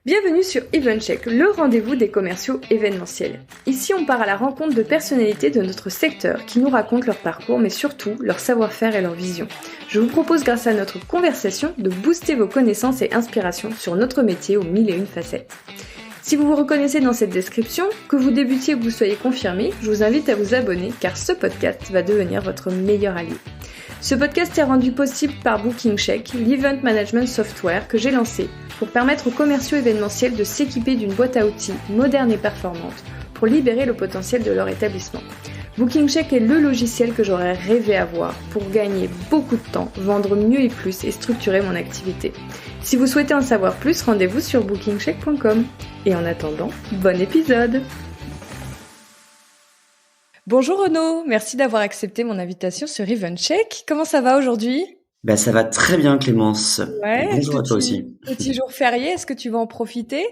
Bienvenue sur EventCheck, le rendez-vous des commerciaux événementiels. Ici, on part à la rencontre de personnalités de notre secteur qui nous racontent leur parcours, mais surtout leur savoir-faire et leur vision. Je vous propose, grâce à notre conversation, de booster vos connaissances et inspirations sur notre métier aux 1001 facettes. Si vous vous reconnaissez dans cette description, que vous débutiez ou que vous soyez confirmé, je vous invite à vous abonner car ce podcast va devenir votre meilleur allié. Ce podcast est rendu possible par BookingCheck, l'event management software que j'ai lancé pour permettre aux commerciaux événementiels de s'équiper d'une boîte à outils moderne et performante pour libérer le potentiel de leur établissement. BookingCheck est le logiciel que j'aurais rêvé avoir pour gagner beaucoup de temps, vendre mieux et plus et structurer mon activité. Si vous souhaitez en savoir plus, rendez-vous sur bookingcheck.com. Et en attendant, bon épisode! Bonjour Renaud, merci d'avoir accepté mon invitation sur EventCheck. Comment ça va aujourd'hui ? Ça va très bien Clémence. Ouais, Bonjour à toi aussi. Petit jour férié, est-ce que tu vas en profiter ?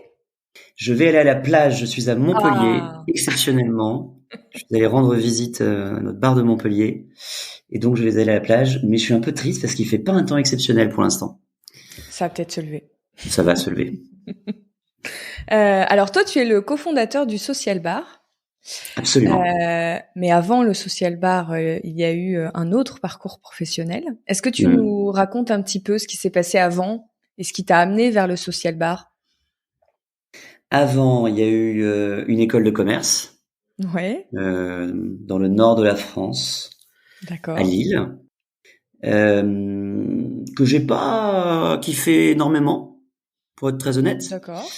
Je vais aller à la plage, je suis à Montpellier, exceptionnellement. Je vais aller rendre visite à notre bar de Montpellier. Et donc je vais aller à la plage, mais je suis un peu triste parce qu'il fait pas un temps exceptionnel pour l'instant. Ça va peut-être se lever. Ça va se lever. Alors toi, tu es le cofondateur du Social Bar. Absolument. Mais avant le Social Bar, il y a eu un autre parcours professionnel. Est-ce que tu nous racontes un petit peu ce qui s'est passé avant et ce qui t'a amené vers le Social Bar ? Avant, il y a eu une école de commerce. Ouais. Dans le nord de la France. D'accord. À Lille. Que j'ai pas kiffé énormément, pour être très honnête. D'accord.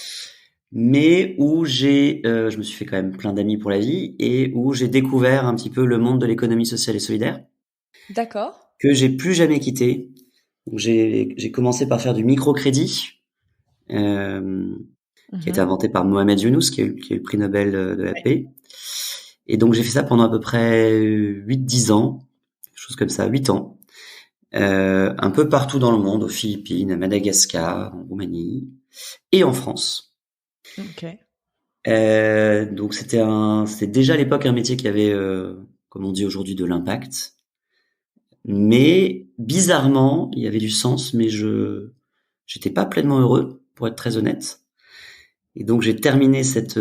Mais où je me suis fait quand même plein d'amis pour la vie et où j'ai découvert un petit peu le monde de l'économie sociale et solidaire. D'accord. Que j'ai plus jamais quitté. Donc j'ai commencé par faire du microcrédit, qui a été inventé par Mohamed Younous, qui a eu le prix Nobel de la paix. Et donc j'ai fait ça pendant à peu près 8-10 ans, quelque chose comme ça, 8 ans. Un peu partout dans le monde, aux Philippines, à Madagascar, en Roumanie et en France. Ok. Donc c'était déjà à l'époque un métier qui avait, comme on dit aujourd'hui, de l'impact. Mais bizarrement, il y avait du sens, mais j'étais pas pleinement heureux, pour être très honnête. Et donc j'ai terminé cette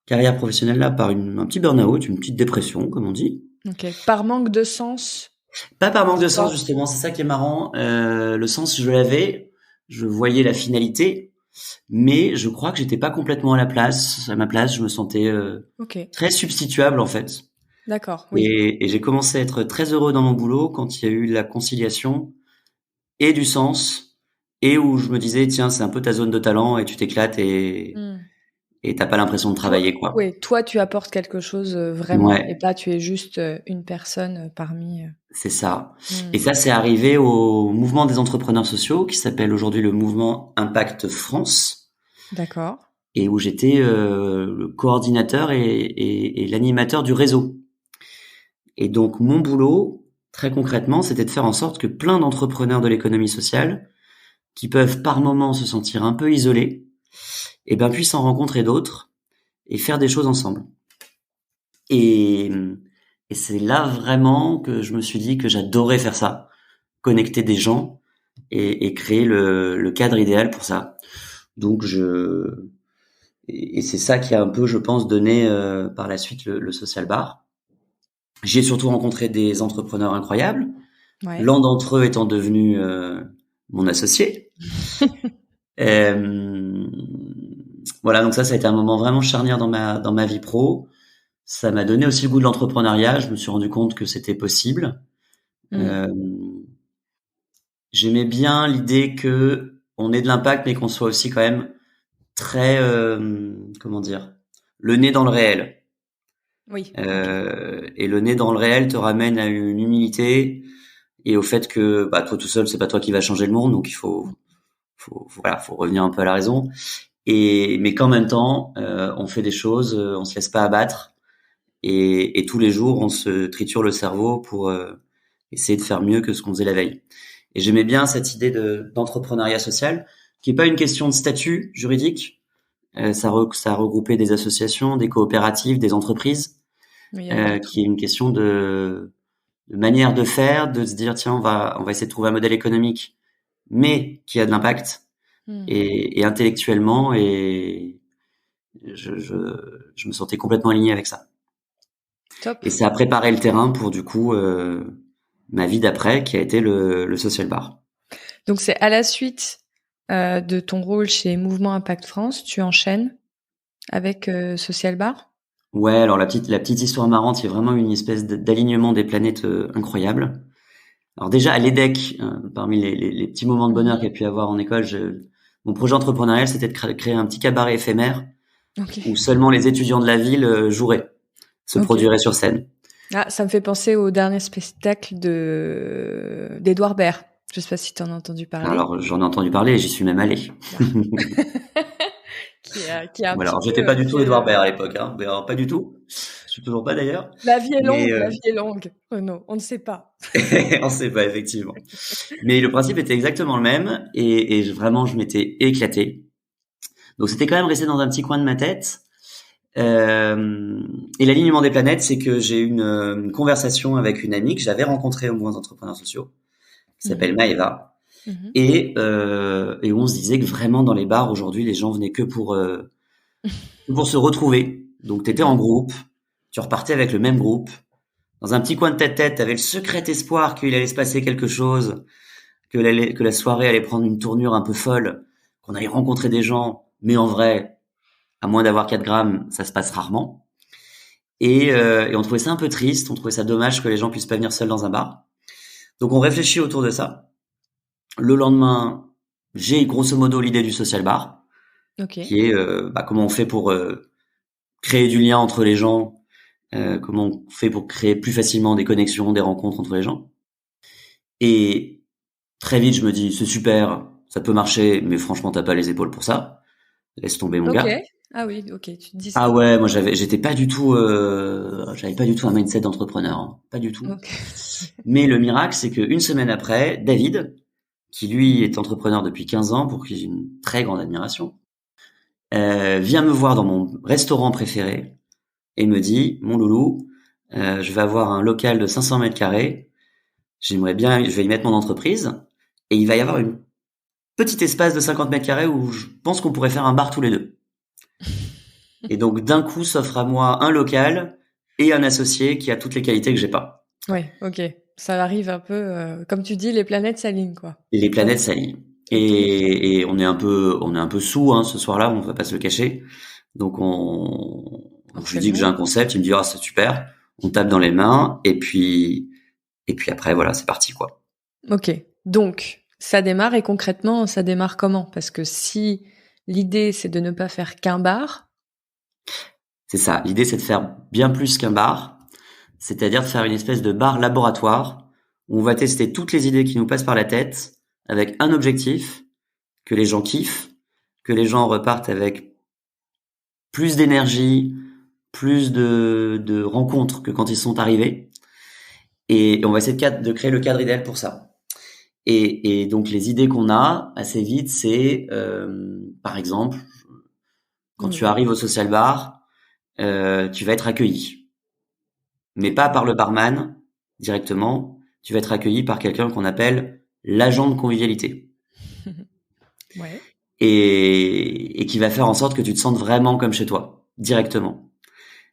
carrière professionnelle-là par un petit burn-out, une petite dépression, comme on dit. Ok. Par manque de sens ? Pas par manque de sens, justement. C'est ça qui est marrant. Le sens, je l'avais. Je voyais la finalité. Mais je crois que j'étais pas complètement à ma place. Je me sentais très substituable, en fait. D'accord, oui. Et j'ai commencé à être très heureux dans mon boulot quand il y a eu de la conciliation et du sens, et où je me disais, tiens, c'est un peu ta zone de talent et tu t'éclates et t'as pas l'impression de travailler, quoi. Oui, toi, tu apportes quelque chose vraiment, et pas tu es juste une personne parmi... C'est ça. Et ça, c'est arrivé au mouvement des entrepreneurs sociaux qui s'appelle aujourd'hui le mouvement Impact France. D'accord. Et où j'étais le coordinateur et l'animateur du réseau. Et donc, mon boulot, très concrètement, c'était de faire en sorte que plein d'entrepreneurs de l'économie sociale, qui peuvent par moments se sentir un peu isolés, puissent en rencontrer d'autres et faire des choses ensemble. Et c'est là vraiment que je me suis dit que j'adorais faire ça, connecter des gens et créer le cadre idéal pour ça. Donc et c'est ça qui a un peu, je pense, donné par la suite le Social Bar. J'ai surtout rencontré des entrepreneurs incroyables, l'un d'entre eux étant devenu mon associé. Voilà, donc ça a été un moment vraiment charnière dans ma vie pro. Ça m'a donné aussi le goût de l'entrepreneuriat. Je me suis rendu compte que c'était possible. J'aimais bien l'idée que on ait de l'impact, mais qu'on soit aussi quand même très, comment dire, le nez dans le réel. Oui. Et le nez dans le réel te ramène à une humilité et au fait que toi tout seul, c'est pas toi qui va changer le monde, donc il faut revenir un peu à la raison. Mais qu'en même temps, on fait des choses, on se laisse pas abattre. Et tous les jours, on se triture le cerveau pour essayer de faire mieux que ce qu'on faisait la veille. Et j'aimais bien cette idée d'entrepreneuriat social, qui est pas une question de statut juridique. Ça regroupait des associations, des coopératives, des entreprises, qui est une question de manière de faire, de se dire tiens, on va essayer de trouver un modèle économique, mais qui a de l'impact. et intellectuellement, et je me sentais complètement aligné avec ça. Top. Et ça a préparé le terrain pour du coup ma vie d'après, qui a été le social bar. Donc c'est à la suite de ton rôle chez Mouvement Impact France, tu enchaînes avec Social Bar? Ouais, alors la petite histoire marrante, il y a vraiment une espèce d'alignement des planètes incroyable. Alors déjà à l'EDEC, parmi les petits moments de bonheur qu'il y a pu y avoir en école, mon projet entrepreneurial, c'était de créer un petit cabaret éphémère Ok. où seulement les étudiants de la ville joueraient, se Ok. produiraient sur scène. Ah, ça me fait penser au dernier spectacle d'Édouard Baird. Je sais pas si tu en as entendu parler. Alors j'en ai entendu parler et j'y suis même allé. Qui a un Voilà, petit alors peu j'étais pas du tout fait Edouard Baird à l'époque, hein. Mais alors, pas du tout. Je suis toujours pas d'ailleurs. La vie est Mais longue, la vie est longue. Renaud, on ne sait pas. on sait pas effectivement. Mais le principe était exactement le même et vraiment je m'étais éclaté. Donc c'était quand même resté dans un petit coin de ma tête. Et l'alignement des planètes, c'est que j'ai eu une conversation avec une amie que j'avais rencontrée au mouvement d'entrepreneurs sociaux, qui s'appelle Maëva, Mhm. et où on se disait que vraiment dans les bars aujourd'hui, les gens venaient que pour se retrouver. Donc t'étais en groupe, tu repartais avec le même groupe. Dans un petit coin de ta tête, t'avais le secret espoir qu'il allait se passer quelque chose, que la soirée allait prendre une tournure un peu folle, qu'on allait rencontrer des gens, mais en vrai, à moins d'avoir 4 grammes, ça se passe rarement. Et on trouvait ça un peu triste, on trouvait ça dommage que les gens puissent pas venir seuls dans un bar. Donc on réfléchit autour de ça. Le lendemain, j'ai grosso modo l'idée du social bar, Ok. qui est comment on fait pour créer du lien entre les gens, comment on fait pour créer plus facilement des connexions, des rencontres entre les gens. Et très vite, je me dis, c'est super, ça peut marcher, mais franchement, t'as pas les épaules pour ça. Laisse tomber, mon Ok. gars. Ah oui, ok, tu te dis Ah ça. ouais, moi j'étais pas du tout, j'avais pas du tout un mindset d'entrepreneur, hein. Pas du tout. Ok. Mais le miracle, c'est qu'une semaine après, David, qui lui est entrepreneur depuis 15 ans, pour qui j'ai une très grande admiration, vient me voir dans mon restaurant préféré et me dit, mon loulou, je vais avoir un local de 500 mètres carrés, j'aimerais bien, je vais y mettre mon entreprise, et il va y avoir une petit espace de 50 mètres carrés où je pense qu'on pourrait faire un bar tous les deux. Et donc d'un coup s'offre à moi un local et un associé qui a toutes les qualités que j'ai pas. Ouais, ok. Ça arrive un peu, comme tu dis, les planètes s'alignent, quoi. Et les Top. planètes s'alignent. Ok. Et on est un peu sous hein, ce soir-là, on va pas se le cacher. Donc je lui dis que j'ai Forcément. un concept, il me dit ah c'est super, on tape dans les mains et puis après voilà c'est parti quoi. Ok. Donc, ça démarre et concrètement, ça démarre comment? Parce que si l'idée, c'est de ne pas faire qu'un bar, C'est ça. L'idée c'est de faire bien plus qu'un bar, c'est-à-dire de faire une espèce de bar laboratoire où on va tester toutes les idées qui nous passent par la tête avec un objectif, que les gens kiffent, que les gens repartent avec plus d'énergie, plus de rencontres que quand ils sont arrivés. Et on va essayer de créer le cadre idéal pour ça. Et donc les idées qu'on a assez vite, c'est par exemple, quand tu arrives au social bar, tu vas être accueilli, mais pas par le barman directement. Tu vas être accueilli par quelqu'un qu'on appelle l'agent de convivialité ouais. et qui va faire en sorte que tu te sentes vraiment comme chez toi directement,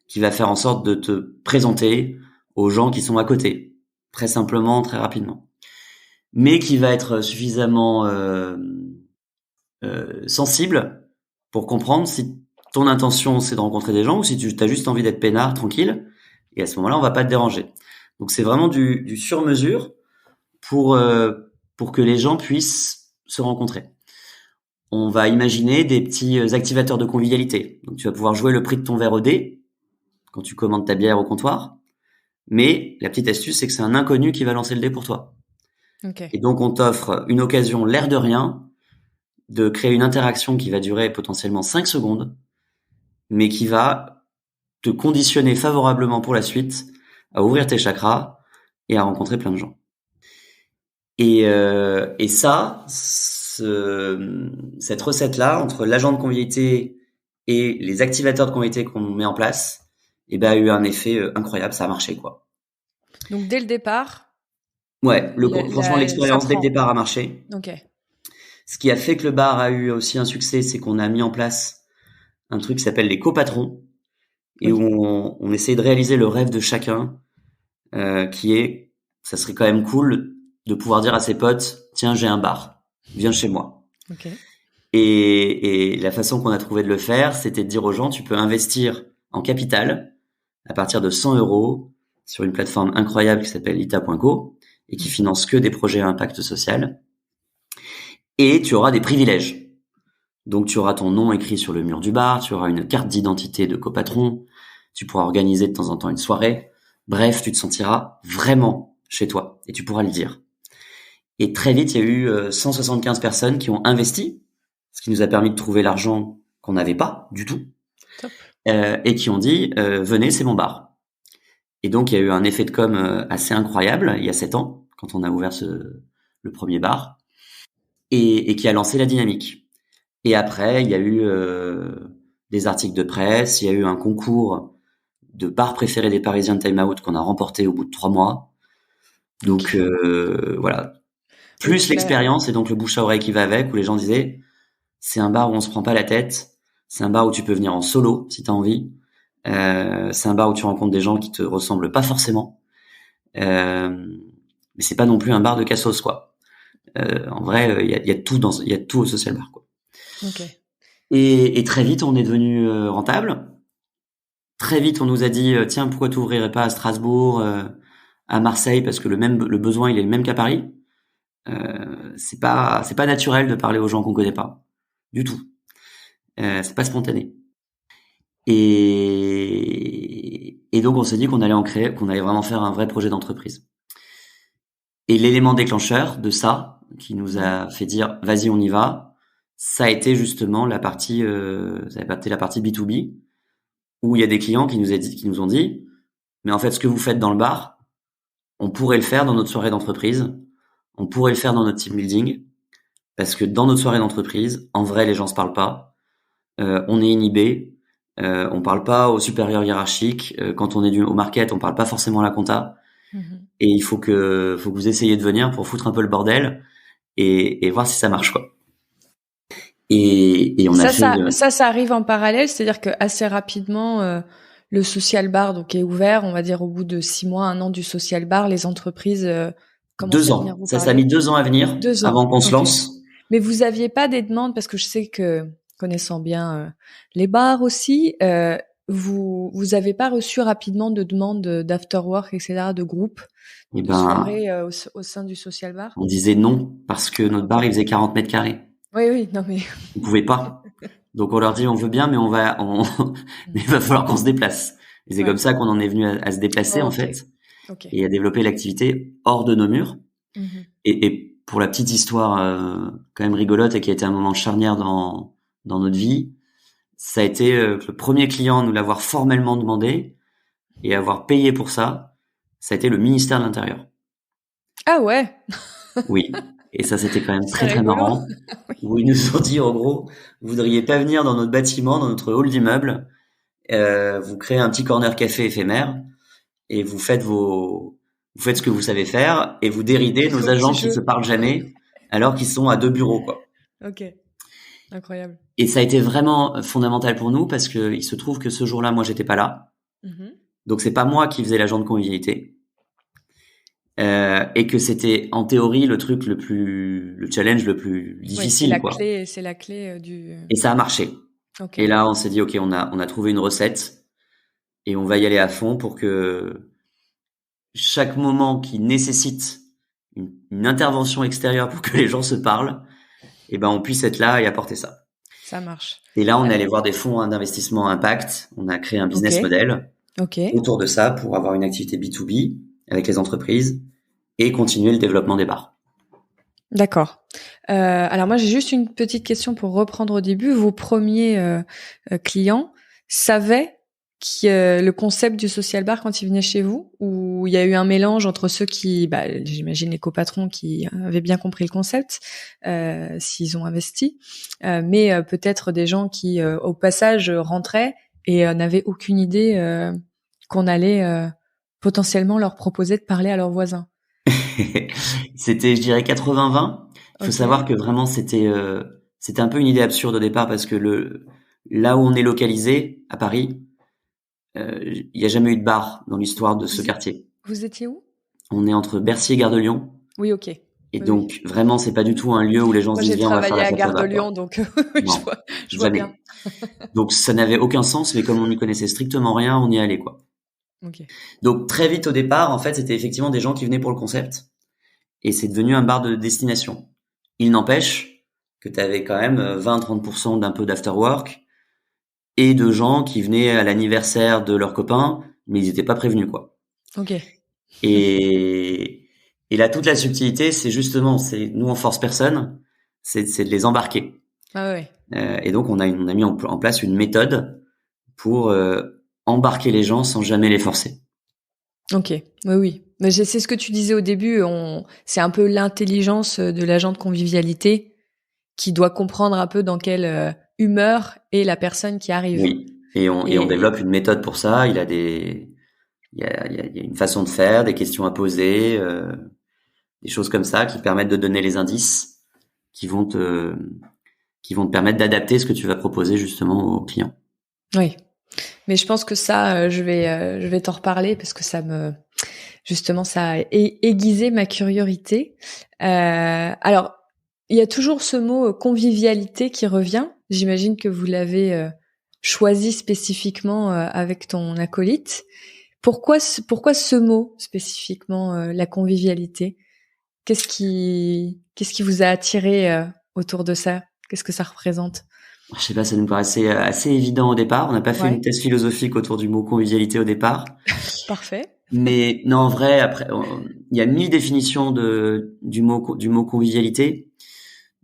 qui va faire en sorte de te présenter aux gens qui sont à côté, très simplement, très rapidement, mais qui va être suffisamment sensible pour comprendre si ton intention c'est de rencontrer des gens ou si tu as juste envie d'être peinard, tranquille, et à ce moment-là on va pas te déranger. Donc c'est vraiment du sur-mesure pour que les gens puissent se rencontrer. On va imaginer des petits activateurs de convivialité. Donc tu vas pouvoir jouer le prix de ton verre au dé quand tu commandes ta bière au comptoir, mais la petite astuce c'est que c'est un inconnu qui va lancer le dé pour toi. Ok. Et donc on t'offre une occasion, l'air de rien, de créer une interaction qui va durer potentiellement 5 secondes, mais qui va te conditionner favorablement pour la suite à ouvrir tes chakras et à rencontrer plein de gens. Et ça, cette recette-là, entre l'agent de convivialité et les activateurs de convivialité qu'on met en place, eh ben, a eu un effet incroyable, ça a marché, quoi. Donc, dès le départ, Ouais, franchement, ça l'expérience dès le prend. départ a marché. Ok. Ce qui a fait que le bar a eu aussi un succès, c'est qu'on a mis en place un truc qui s'appelle les copatrons et Oui. où on essaie de réaliser le rêve de chacun, qui est, ça serait quand même cool de pouvoir dire à ses potes, tiens, j'ai un bar, viens chez moi. Ok. Et la façon qu'on a trouvé de le faire, c'était de dire aux gens, tu peux investir en capital à partir de 100 euros sur une plateforme incroyable qui s'appelle ita.co et qui finance que des projets à impact social. Et tu auras des privilèges. Donc tu auras ton nom écrit sur le mur du bar, tu auras une carte d'identité de copatron, tu pourras organiser de temps en temps une soirée. Bref, tu te sentiras vraiment chez toi et tu pourras le dire. Et très vite, il y a eu 175 personnes qui ont investi, ce qui nous a permis de trouver l'argent qu'on n'avait pas du tout, Top. et qui ont dit venez, c'est mon bar. Et donc il y a eu un effet de com assez incroyable il y a 7 ans quand on a ouvert le premier bar et qui a lancé la dynamique. Et après il y a eu des articles de presse, il y a eu un concours de bar préféré des Parisiens de Time Out qu'on a remporté au bout de 3 mois. Donc voilà, Et plus donc là, l'expérience et donc le bouche à oreille qui va avec, où les gens disaient c'est un bar où on se prend pas la tête, c'est un bar où tu peux venir en solo si t'as envie, c'est un bar où tu rencontres des gens qui te ressemblent pas forcément, mais c'est pas non plus un bar de cassos quoi. En vrai, il y a tout il y a tout au social bar quoi. ok. Et très vite on est devenu rentable. Très vite on nous a dit tiens pourquoi t'ouvrirais pas à Strasbourg, à Marseille parce que le besoin il est le même qu'à Paris. C'est pas naturel de parler aux gens qu'on connaît pas du tout. C'est pas spontané. Et donc on s'est dit qu'on allait en créer, qu'on allait vraiment faire un vrai projet d'entreprise. Et l'élément déclencheur de ça, qui nous a fait dire vas-y on y va, ça a été justement ça a été la partie B2B, où il y a des clients qui nous ont dit, mais en fait ce que vous faites dans le bar, on pourrait le faire dans notre soirée d'entreprise, on pourrait le faire dans notre team building, parce que dans notre soirée d'entreprise, en vrai les gens se parlent pas, on est inhibé, on parle pas au supérieur hiérarchique, quand on est au market, on parle pas forcément à la compta. Mhm. Et il faut que vous essayiez de venir pour foutre un peu le bordel et voir si ça marche quoi. Et on a fait Ça arrive en parallèle, c'est-à-dire que assez rapidement, le social bar donc est ouvert, on va dire au bout de 6 mois, 1 an du social bar, les entreprises commencent 2 à venir ans. vous Ça a parler. mis 2 ans à venir 2 ans, avant qu'on se ok. lance. Mais vous aviez pas des demandes parce que je sais que connaissant bien les bars aussi, vous avez pas reçu rapidement de demandes d'after work, etc., de groupes, Et de ben, soirées au sein du social bar. on disait non parce que notre Ok. bar il faisait 40 mètres carrés. Oui, oui, non mais. On pouvait pas. Donc on leur dit on veut bien, mais mais il va falloir qu'on se déplace. Et c'est comme Ouais. ça qu'on en est venu à se déplacer en Ok. fait Ok. et à développer l'activité hors de nos murs. Mhm. Et pour la petite histoire quand même rigolote et qui a été un moment charnière dans notre vie, ça a été le premier client à nous l'avoir formellement demandé et avoir payé pour ça. Ça a été le ministère de l'Intérieur. Ah ouais, Oui. Et ça, c'était quand même c'est très très rigolo. marrant. Oui. Où ils nous ont dit en gros, vous voudriez pas venir dans notre bâtiment, dans notre hall d'immeuble, vous créez un petit corner café éphémère et vous faites ce que vous savez faire et vous déridez nos Vos petits agents qui se jeux. parlent jamais alors qu'ils sont à 2 bureaux quoi. Ok, incroyable. Et ça a été vraiment fondamental pour nous parce que il se trouve que ce jour-là, moi, j'étais pas là. Mhm. Donc c'est pas moi qui faisais l'agent de convivialité. Et que c'était en théorie le challenge le plus Oui, difficile, quoi. c'est la clé du. Et ça a marché. Ok, Et là, on s'est dit, OK, on a trouvé une recette et on va y aller à fond pour que chaque moment qui nécessite une intervention extérieure pour que les gens se parlent, eh ben, on puisse être là et apporter ça. ça marche. Et là, on est allé voir des fonds d'investissement impact. On a créé un Ok, business model ok, autour de ça pour avoir une activité B2B avec les entreprises et continuer le développement des bars. d'accord. Alors moi j'ai juste une petite question pour reprendre au début. Vos premiers clients savaient le concept du social bar quand ils venaient chez vous, ou il y a eu un mélange entre ceux qui, bah, j'imagine les copatrons qui avaient bien compris le concept, s'ils ont investi, mais peut-être des gens qui au passage rentraient et n'avaient aucune idée qu'on allait potentiellement leur proposer de parler à leurs voisins. C'était, je dirais, 80-20. Faut savoir que vraiment c'était un peu une idée absurde au départ parce que là où on est localisé à Paris, il y a jamais eu de bar dans l'histoire de ce quartier. Vous étiez où? On est entre Bercy et Gare de Lyon. Oui, ok. Et donc vraiment c'est pas du tout un lieu où les gens se disent viens on va faire la fête là-bas. Moi j'ai travaillé à Gare de Lyon donc non, je vois bien. Donc ça n'avait aucun sens, mais comme on n'y connaissait strictement rien, on y allait quoi. Okay. Donc très vite au départ, en fait, c'était effectivement des gens qui venaient pour le concept, et c'est devenu un bar de destination. Il n'empêche que tu avais quand même 20-30% d'un peu d'after work et de gens qui venaient à l'anniversaire de leurs copains, mais ils n'étaient pas prévenus quoi. Ok. Et là toute la subtilité, c'est justement, nous on force personne, c'est de les embarquer. Ah ouais. Et donc on a mis en place une méthode pour embarquer les gens sans jamais les forcer. Ok, oui. Mais c'est ce que tu disais au début, c'est un peu l'intelligence de l'agent de convivialité qui doit comprendre un peu dans quelle humeur est la personne qui arrive. Oui, et on développe une méthode pour ça. Il y a une façon de faire, des questions à poser, des choses comme ça qui permettent de donner les indices qui vont te permettre d'adapter ce que tu vas proposer justement aux clients. Oui. Mais je pense que ça, je vais t'en reparler parce que ça a aiguisé ma curiosité. Alors, il y a toujours ce mot convivialité qui revient. J'imagine que vous l'avez choisi spécifiquement avec ton acolyte. Pourquoi ce mot spécifiquement, la convivialité? Qu'est-ce qui vous a attiré autour de ça? Qu'est-ce que ça représente? Je sais pas, ça nous paraissait assez évident au départ. On n'a pas fait une thèse philosophique autour du mot convivialité au départ. Parfait. Mais non, en vrai, après, il y a 1000 définitions du mot convivialité.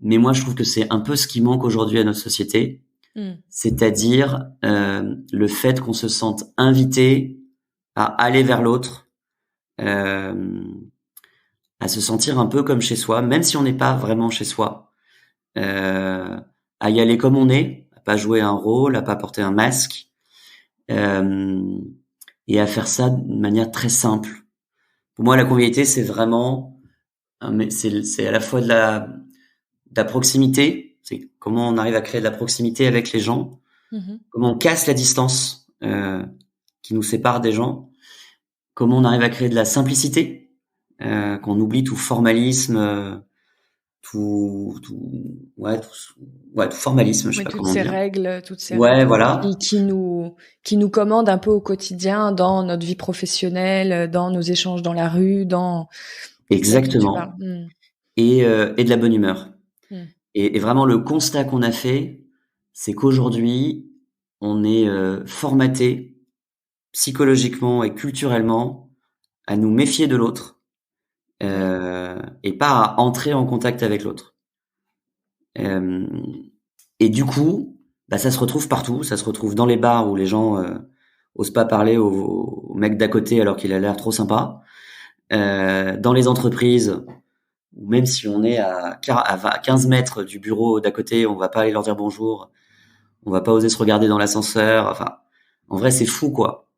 Mais moi, je trouve que c'est un peu ce qui manque aujourd'hui à notre société. C'est-à-dire le fait qu'on se sente invité à aller vers l'autre, à se sentir un peu comme chez soi, même si on n'est pas vraiment chez soi. À y aller comme on est, à pas jouer un rôle, à pas porter un masque, et à faire ça de manière très simple. Pour moi, la convivialité, c'est vraiment, c'est à la fois de la proximité, c'est comment on arrive à créer de la proximité avec les gens, comment on casse la distance qui nous sépare des gens, comment on arrive à créer de la simplicité, qu'on oublie tout formalisme. Tout formalisme, je sais pas comment dire. Toutes ces règles voilà. qui nous commandent un peu au quotidien dans notre vie professionnelle, dans nos échanges dans la rue, dans exactement. Et de la bonne humeur. Et vraiment le constat qu'on a fait, c'est qu'aujourd'hui, on est formaté psychologiquement et culturellement à nous méfier de l'autre. Et pas à entrer en contact avec l'autre. Et du coup, ça se retrouve partout. Ça se retrouve dans les bars où les gens osent pas parler au mec d'à côté alors qu'il a l'air trop sympa. Dans les entreprises, où même si on est à 15 mètres du bureau d'à côté, on va pas aller leur dire bonjour. On va pas oser se regarder dans l'ascenseur. Enfin, en vrai, c'est fou, quoi.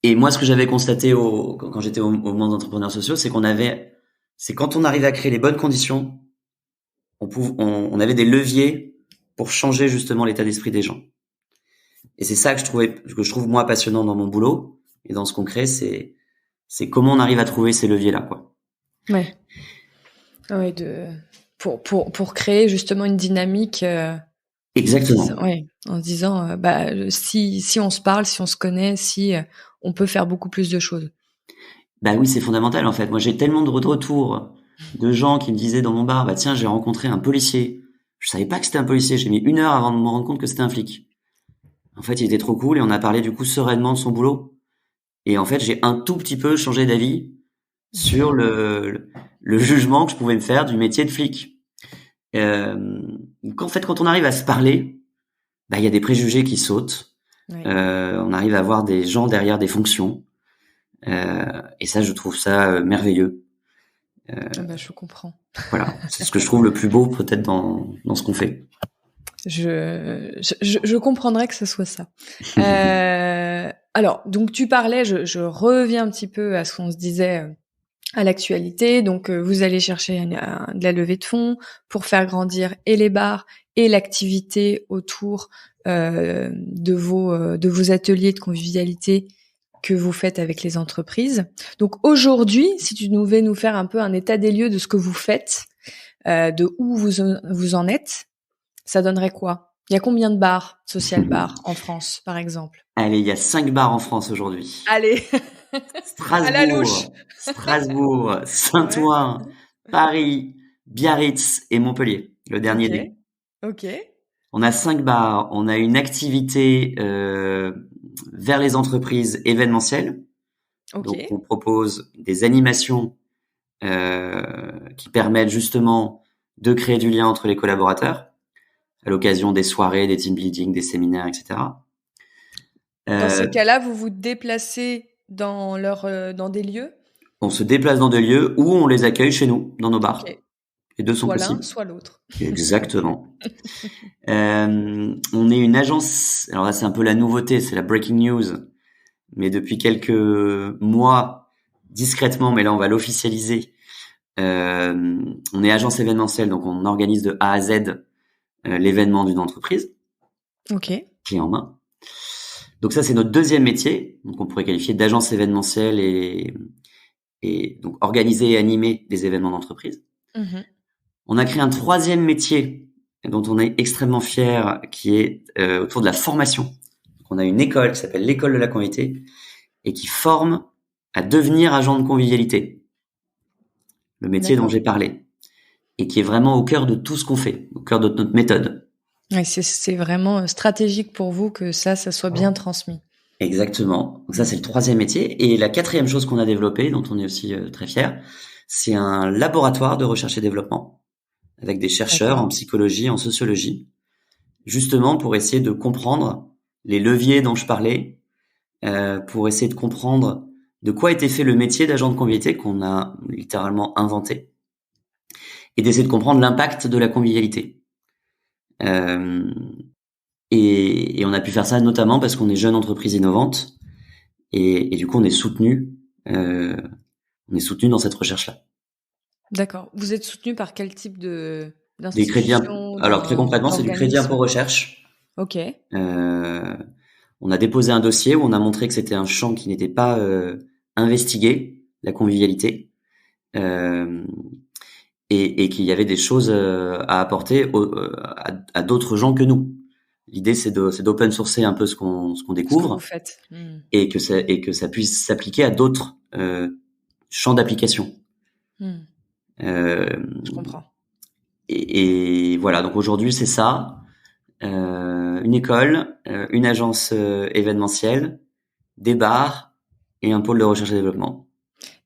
Et moi, ce que j'avais constaté quand j'étais au monde d'entrepreneurs sociaux, c'est quand on arrivait à créer les bonnes conditions, on avait des leviers pour changer justement l'état d'esprit des gens. Et c'est ça que je trouve moi passionnant dans mon boulot et dans ce qu'on crée, c'est comment on arrive à trouver ces leviers-là, quoi. Ouais. Ouais, pour créer justement une dynamique. Exactement. En se disant, si on se parle, si on se connaît, si on peut faire beaucoup plus de choses. Bah oui, c'est fondamental en fait. Moi, j'ai tellement de retours de gens qui me disaient dans mon bar, tiens, j'ai rencontré un policier. Je savais pas que c'était un policier. J'ai mis 1 heure avant de me rendre compte que c'était un flic. En fait, il était trop cool et on a parlé du coup sereinement de son boulot. Et en fait, j'ai un tout petit peu changé d'avis sur le jugement que je pouvais me faire du métier de flic. En fait, quand on arrive à se parler, il y a des préjugés qui sautent. On arrive à voir des gens derrière des fonctions. Et ça, je trouve ça merveilleux. Je comprends. Voilà, c'est ce que je trouve le plus beau peut-être dans ce qu'on fait. Je comprendrais que ce soit ça. Alors, donc tu parlais, je reviens un petit peu à ce qu'on se disait à l'actualité. Donc, vous allez chercher de la levée de fonds pour faire grandir et les bars et l'activité autour de vos ateliers de convivialité que vous faites avec les entreprises. Donc, aujourd'hui, si tu devais nous faire un peu un état des lieux de ce que vous faites, de où vous en êtes, ça donnerait quoi? Il y a combien de bars, social bars, en France, par exemple? Allez, il y a 5 bars en France aujourd'hui. Allez, à la louche. Strasbourg, Ouais. Saint-Ouen, Paris, Biarritz et Montpellier, le dernier Ok, né. ok, On a 5 bars. On a une activité vers les entreprises événementielles. ok. Donc, on propose des animations qui permettent justement de créer du lien entre les collaborateurs à l'occasion des soirées, des team building, des séminaires, etc. Dans ces Euh, cas-là, vous vous déplacez dans des lieux? on se déplace dans des lieux où on les accueille chez nous, dans nos bars. Ok. Les deux sont Soit l'un, possibles. soit l'autre. Exactement. On est une agence. Alors là, c'est un peu la nouveauté, c'est la breaking news. Mais depuis quelques mois, discrètement, mais là, on va l'officialiser. On est agence événementielle, donc on organise de A à Z l'événement d'une entreprise, Ok. clé en main. Donc ça, c'est notre deuxième métier. Donc on pourrait qualifier d'agence événementielle et donc organiser et animer des événements d'entreprise. Mhm. On a créé un troisième métier dont on est extrêmement fier, qui est autour de la formation. Donc, on a une école qui s'appelle l'école de la convivialité et qui forme à devenir agent de convivialité, le métier dont D'accord. j'ai parlé, et qui est vraiment au cœur de tout ce qu'on fait, au cœur de notre méthode. Ouais, c'est vraiment stratégique pour vous que ça soit bien transmis. Exactement. Donc ça, c'est le troisième métier. Et la quatrième chose qu'on a développée, dont on est aussi très fier, c'est un laboratoire de recherche et développement avec des chercheurs en D'accord. psychologie, en sociologie, justement pour essayer de comprendre les leviers dont je parlais, pour essayer de comprendre de quoi était fait le métier d'agent de convivialité qu'on a littéralement inventé, et d'essayer de comprendre l'impact de la convivialité. Euh, et on a pu faire ça notamment parce qu'on est jeune entreprise innovante, et du coup euh, on est soutenu dans cette recherche-là. D'accord. Vous êtes soutenu par quel type Des crédits, d'institution, alors très concrètement, c'est du crédit impôt d'organisme? recherche. Ok. Euh, on a déposé un dossier où on a montré que c'était un champ qui n'était pas investigué, la convivialité, euh, et qu'il y avait des choses à apporter à d'autres gens que nous. L'idée, c'est d'open sourcer un peu ce qu'on Ce que vous découvre, faites. Hmm. et que ça puisse s'appliquer à d'autres champs d'application. Hmm. Euh, Je comprends. et voilà, donc aujourd'hui, c'est ça. Une école, une agence événementielle, des bars et un pôle de recherche et développement.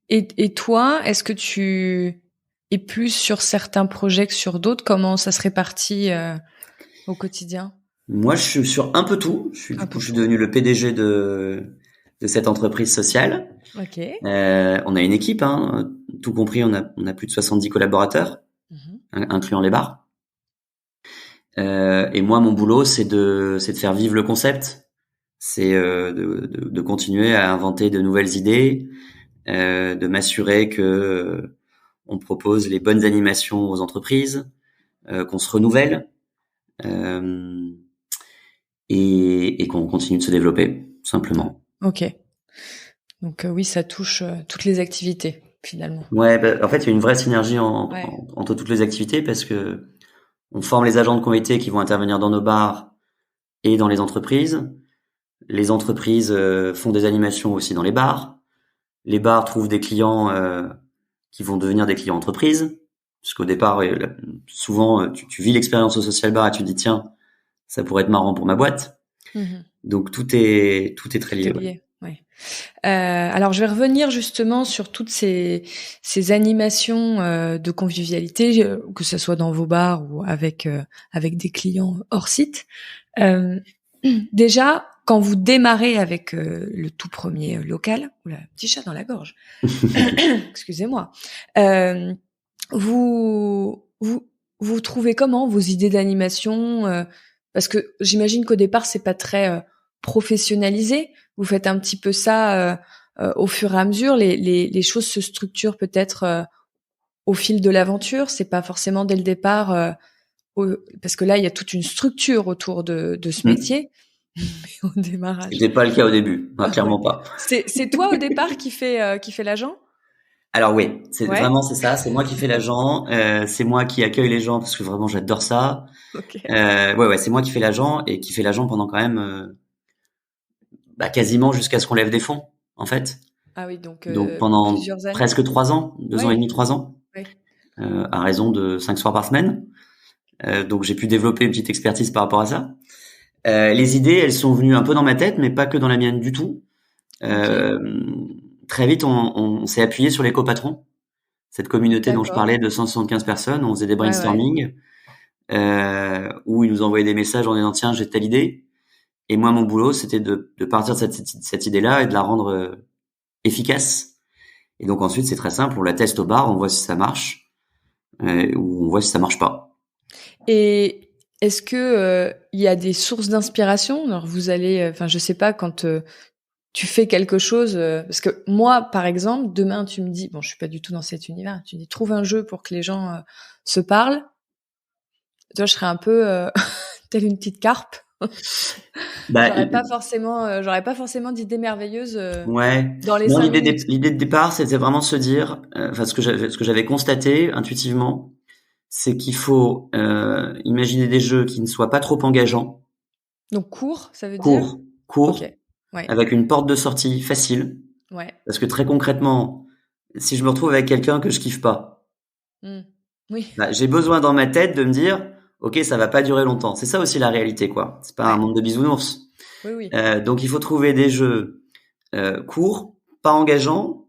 Et toi, est-ce que tu es plus sur certains projets que sur d'autres? Comment ça se répartit au quotidien? Moi, je suis sur un peu tout. Du Un coup, peu je suis tout. devenu le PDG de cette entreprise sociale. Ok. On a une équipe, hein, tout compris, on a plus de 70 collaborateurs, Mhm. incluant les bars. Et moi, mon boulot, c'est de faire vivre le concept, c'est de continuer à inventer de nouvelles idées, de m'assurer que on propose les bonnes animations aux entreprises, qu'on se renouvelle, euh, et qu'on continue de se développer, tout simplement. Ok. Donc oui, ça touche toutes les activités finalement. Ouais, bah, en fait, il y a une vraie synergie Ouais. entre toutes les activités parce que on forme les agents de convivialité qui vont intervenir dans nos bars et dans les entreprises. Les entreprises font des animations aussi dans les bars. Les bars trouvent des clients qui vont devenir des clients entreprises. Parce qu'au départ, souvent, tu vis l'expérience au social bar et tu te dis, tiens, ça pourrait être marrant pour ma boîte. Mhm. Donc tout est très Tout lié. est Ouais. lié. Ouais. Alors je vais revenir justement sur toutes ces animations de convivialité, que ce soit dans vos bars ou avec des clients hors site. Euh, Déjà, quand vous démarrez avec le tout premier local, oula, petit chat dans la gorge, excusez-moi, euh, vous vous trouvez comment vos idées d'animation parce que j'imagine qu'au départ c'est pas très professionnalisé. Vous faites un petit peu ça au fur et à mesure, les choses se structurent peut-être au fil de l'aventure. C'est pas forcément dès le départ, parce que là, il y a toute une structure autour de ce métier. Mais au démarrage. C'était pas le cas au début, clairement pas. C'est toi au départ qui fait l'agent? Alors oui, c'est ça. C'est moi qui fais l'agent. C'est moi qui accueille les gens parce que vraiment j'adore ça. Ok. Ouais, c'est moi qui fais l'agent et qui fait l'agent pendant quand même quasiment jusqu'à ce qu'on lève des fonds, en fait. Ah oui, donc pendant plusieurs années. presque 3 ans, 2 ans et demi, 3 ans, à raison de 5 soirs par semaine. Donc j'ai pu développer une petite expertise par rapport à ça. Les idées, elles sont venues un peu dans ma tête, mais pas que dans la mienne du tout. Très vite, on s'est appuyé sur les copatrons, cette communauté dont je parlais de 175 personnes. On faisait des brainstorming où ils nous envoyaient des messages en disant tiens, j'ai telle idée. Et moi, mon boulot, c'était de partir de cette idée-là et de la rendre efficace. Et donc ensuite, c'est très simple, on la teste au bar, on voit si ça marche ou on voit si ça marche pas. Et est-ce que il y a des sources d'inspiration? Alors vous allez, je sais pas, quand tu fais quelque chose, parce que moi, par exemple, demain tu me dis, bon, je suis pas du tout dans cet univers, tu dis trouve un jeu pour que les gens se parlent. Toi, je serais un peu telle une petite carpe. J'aurais pas forcément d'idées merveilleuses dans les 5 minutes. L'idée de départ, c'était vraiment de se dire, ce que j'avais constaté intuitivement, c'est qu'il faut imaginer des jeux qui ne soient pas trop engageants. Donc court, ça veut dire court, avec une porte de sortie facile. Ouais. Parce que très concrètement, si je me retrouve avec quelqu'un que je kiffe pas, oui. J'ai besoin dans ma tête de me dire, ok, ça va pas durer longtemps. C'est ça aussi la réalité, quoi. C'est pas un monde de bisounours. Oui. Donc il faut trouver des jeux courts, pas engageants,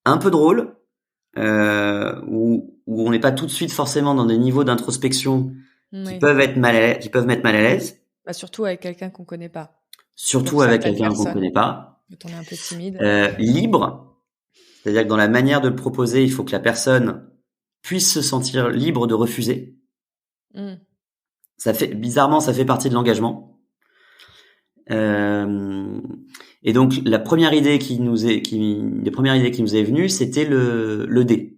un peu drôles, où on n'est pas tout de suite forcément dans des niveaux d'introspection qui peuvent mettre mal à l'aise. Surtout avec quelqu'un qu'on connaît pas. Surtout avec quelqu'un qu'on connaît pas. Quand on est un peu timide. Libre. C'est-à-dire que dans la manière de le proposer, il faut que la personne puisse se sentir libre de refuser. Bizarrement, ça fait partie de l'engagement. Et donc, les premières idées qui nous est venue, c'était le dé.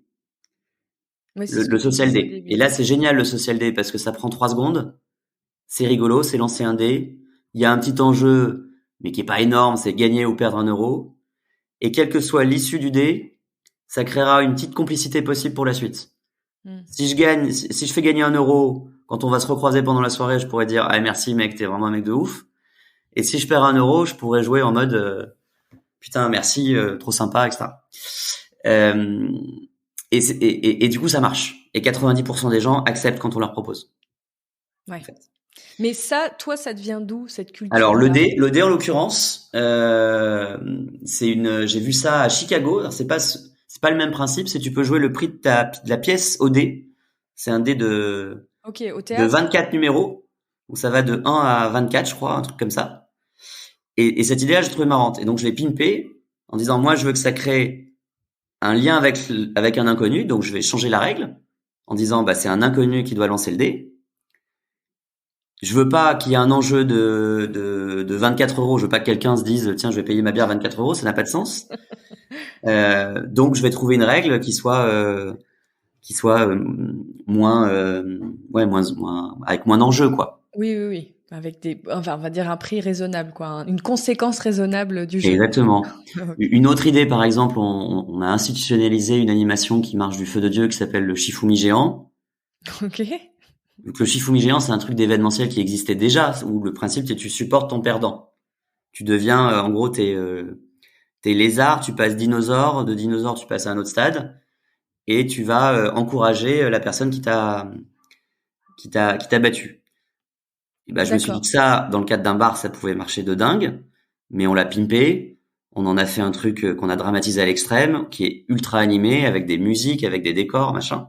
Le social dé. Et là, c'est génial, le social dé, parce que ça prend 3 secondes. C'est rigolo, c'est lancer un dé. Il y a un petit enjeu, mais qui est pas énorme, c'est gagner ou perdre 1 euro. Et quelle que soit l'issue du dé, ça créera une petite complicité possible pour la suite. Si je fais gagner 1 euro, quand on va se recroiser pendant la soirée, je pourrais dire, ah, merci mec, t'es vraiment un mec de ouf. Et si je perds 1 euro, je pourrais jouer en mode, putain, merci, trop sympa, etc. Et du coup, ça marche. Et 90% des gens acceptent quand on leur propose. Ouais. En fait. Mais ça, toi, ça te vient d'où, cette culture? Alors, le dé, en l'occurrence, j'ai vu ça à Chicago. Alors, c'est pas le même principe, c'est tu peux jouer le prix de la pièce au dé. C'est un dé de 24 numéros. Donc ça va de 1 à 24, je crois, un truc comme ça. Et cette idée-là, je trouvais marrante. Et donc je l'ai pimpé en disant, moi, je veux que ça crée un lien avec un inconnu. Donc je vais changer la règle en disant, c'est un inconnu qui doit lancer le dé. Je veux pas qu'il y ait un enjeu de 24 euros. Je veux pas que quelqu'un se dise, tiens, je vais payer ma bière 24 euros. Ça n'a pas de sens. Donc je vais trouver une règle qui soit moins avec moins d'enjeux, quoi. Oui. Avec on va dire un prix raisonnable, quoi. Une conséquence raisonnable du jeu. Exactement. Une autre idée, par exemple, on a institutionnalisé une animation qui marche du feu de Dieu qui s'appelle le Shifumi géant. Ok. Donc le Shifumi géant, c'est un truc d'événementiel qui existait déjà, où le principe c'est que tu supportes ton perdant. Tu deviens, en gros, t'es lézard, tu passes dinosaure, de dinosaure tu passes à un autre stade, et tu vas encourager la personne qui t'a battu. Et je me suis dit que ça, dans le cadre d'un bar, ça pouvait marcher de dingue, mais on l'a pimpé, on en a fait un truc qu'on a dramatisé à l'extrême, qui est ultra animé, avec des musiques, avec des décors, machin.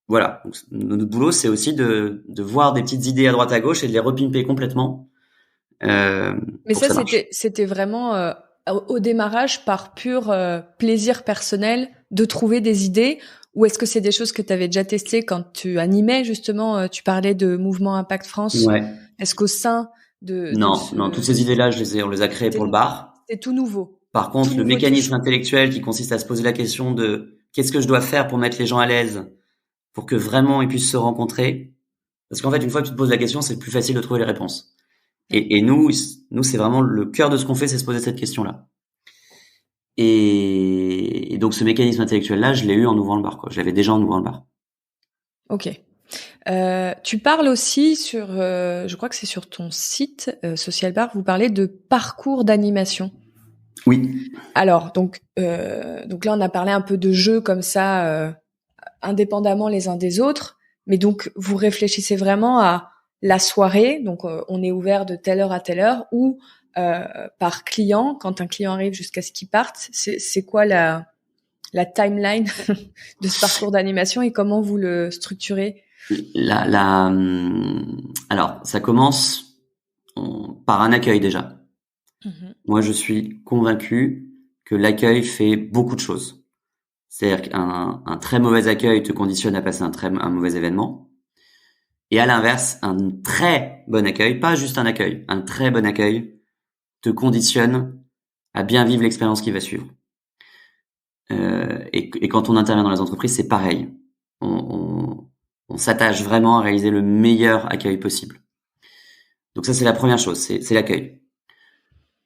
Voilà. Donc, notre boulot, c'est aussi de voir des petites idées à droite à gauche et de les repimper complètement. Mais ça c'était vraiment au démarrage par pur plaisir personnel de trouver des idées, ou est-ce que c'est des choses que tu avais déjà testées quand tu animais justement, tu parlais de Mouvement Impact France. Ouais. Est-ce qu'au sein de Non, toutes ces idées-là, on les a créées pour le bar. C'est tout nouveau. Par contre, tout le nouveau mécanisme touche. intellectuel qui consiste à se poser la question de qu'est-ce que je dois faire pour mettre les gens à l'aise, pour que vraiment ils puissent se rencontrer. Parce qu'en fait, une fois que tu te poses la question, c'est plus facile de trouver les réponses. Ouais. Et nous, c'est vraiment le cœur de ce qu'on fait, c'est se poser cette question-là. Et donc, ce mécanisme intellectuel-là, je l'ai eu en ouvrant le bar, quoi. Je l'avais déjà en ouvrant le bar. Ok. Tu parles aussi sur, je crois que c'est sur ton site Social Bar, vous parlez de parcours d'animation. Oui. Alors, donc là, on a parlé un peu de jeux comme ça, indépendamment les uns des autres, mais donc vous réfléchissez vraiment à la soirée, donc on est ouvert de telle heure à telle heure, ou par client, quand un client arrive jusqu'à ce qu'il parte, c'est quoi la timeline de ce parcours d'animation et comment vous le structurez? Alors, ça commence par un accueil déjà. Mhm. Moi, je suis convaincu que l'accueil fait beaucoup de choses. C'est-à-dire qu'un très mauvais accueil te conditionne à passer un mauvais événement. Et à l'inverse, un très bon accueil, pas juste un accueil, un très bon accueil te conditionne à bien vivre l'expérience qui va suivre. Et quand on intervient dans les entreprises, c'est pareil. On s'attache vraiment à réaliser le meilleur accueil possible. Donc ça, c'est la première chose, c'est l'accueil.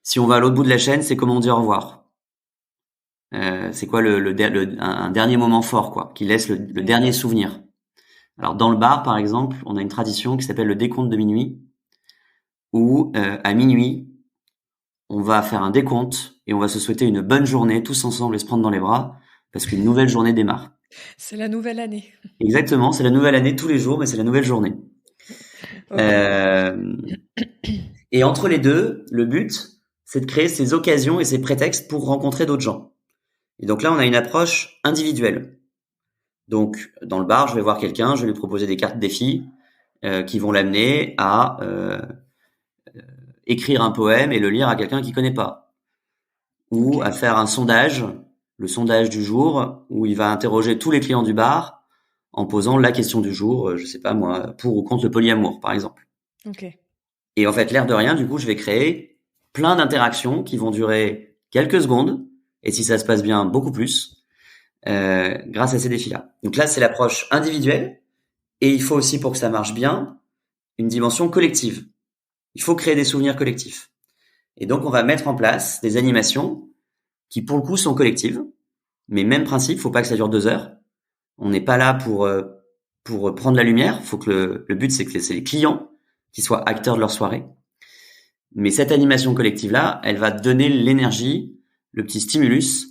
Si on va à l'autre bout de la chaîne, c'est comment on dit au revoir. C'est quoi un dernier moment fort, quoi, qui laisse le dernier souvenir. Alors dans le bar, par exemple, on a une tradition qui s'appelle le décompte de minuit, où à minuit, on va faire un décompte et on va se souhaiter une bonne journée tous ensemble et se prendre dans les bras parce qu'une nouvelle journée démarre. C'est la nouvelle année. Exactement, c'est la nouvelle année tous les jours, mais c'est la nouvelle journée. Ok. Euh, et entre les deux, le but, c'est de créer ces occasions et ces prétextes pour rencontrer d'autres gens. Et donc là, on a une approche individuelle. Donc, dans le bar, je vais voir quelqu'un, je vais lui proposer des cartes défis qui vont l'amener à écrire un poème et le lire à quelqu'un qu'il connaît pas. Ou Ok. à faire un sondage, le sondage du jour, où il va interroger tous les clients du bar en posant la question du jour, je sais pas moi, pour ou contre le polyamour, par exemple. Ok. Et en fait, l'air de rien, du coup, je vais créer plein d'interactions qui vont durer quelques secondes, et si ça se passe bien, beaucoup plus, grâce à ces défis-là. Donc là, c'est l'approche individuelle, et il faut aussi, pour que ça marche bien, une dimension collective. Il faut créer des souvenirs collectifs. Et donc, on va mettre en place des animations qui, pour le coup, sont collectives, mais même principe, faut pas que ça dure 2 heures. On n'est pas là pour prendre la lumière. Faut que le but, c'est que c'est les clients qui soient acteurs de leur soirée. Mais cette animation collective-là, elle va donner l'énergie, le petit stimulus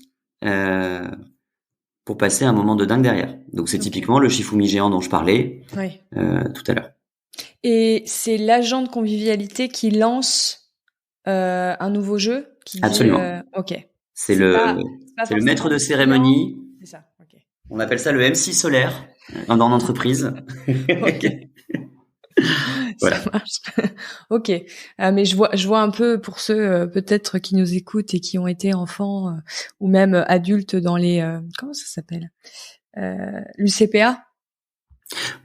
euh, pour passer un moment de dingue derrière. Donc c'est Ok. typiquement le Shifumi géant dont je parlais Oui. tout à l'heure. Et c'est l'agent de convivialité qui lance un nouveau jeu, qui dit Absolument. ok. C'est C'est le pas c'est le maître forcément de le client. cérémonie. C'est ça. Ok. On appelle ça le MC solaire dans l'entreprise. Ok. Ça Voilà. marche. Ok. Mais je vois un peu pour ceux peut-être qui nous écoutent et qui ont été enfants ou même adultes dans les comment ça s'appelle l'UCPA.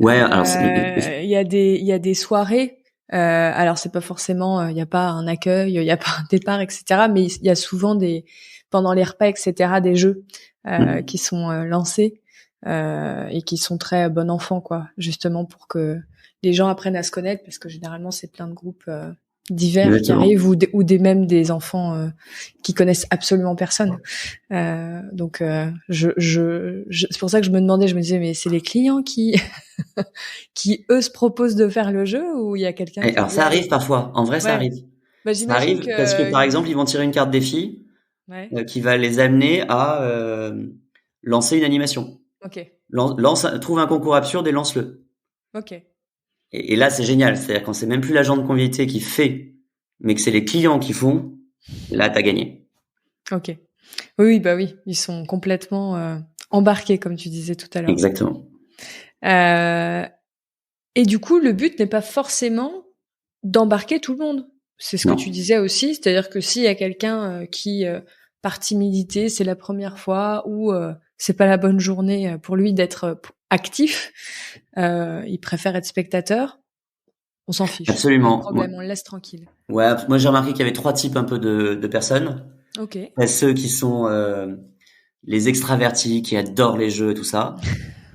Ouais. Alors Il y a des soirées. Alors c'est pas forcément, il y a pas un accueil, il y a pas un départ, etc. Mais il y a souvent pendant les repas, etc. des jeux qui sont lancés et qui sont très bon enfant, quoi, justement pour que les gens apprennent à se connaître, parce que généralement c'est plein de groupes divers qui exactement. arrivent même des enfants qui connaissent absolument personne. Donc c'est pour ça que je me demandais, je me disais mais c'est les clients qui qui eux se proposent de faire le jeu, ou il y a quelqu'un Et qui alors dit ça allez. arrive parfois. En vrai, ça Ouais. arrive. Bah Ça j'imagine arrive parce que par que exemple, ils vont tirer une carte défi ouais. qui va les amener à lancer une animation. Ok. Trouve un concours absurde et lance-le. Ok. Et là, c'est génial. C'est-à-dire quand c'est même plus l'agent de convivialité qui fait, mais que c'est les clients qui font, là, t'as gagné. Ok. Oui, bah oui, ils sont complètement embarqués, comme tu disais tout à l'heure. Exactement. Et du coup, le but n'est pas forcément d'embarquer tout le monde. C'est ce que tu Non. disais aussi, c'est-à-dire que s'il y a quelqu'un qui, par timidité, c'est la première fois, ou c'est pas la bonne journée pour lui d'être actif, il préfère être spectateur, on s'en fiche. Pas de Absolument. problème, on le laisse tranquille. Ouais, moi j'ai remarqué qu'il y avait 3 types un peu de personnes. Ok. T'as ceux qui sont les extravertis qui adorent les jeux et tout ça.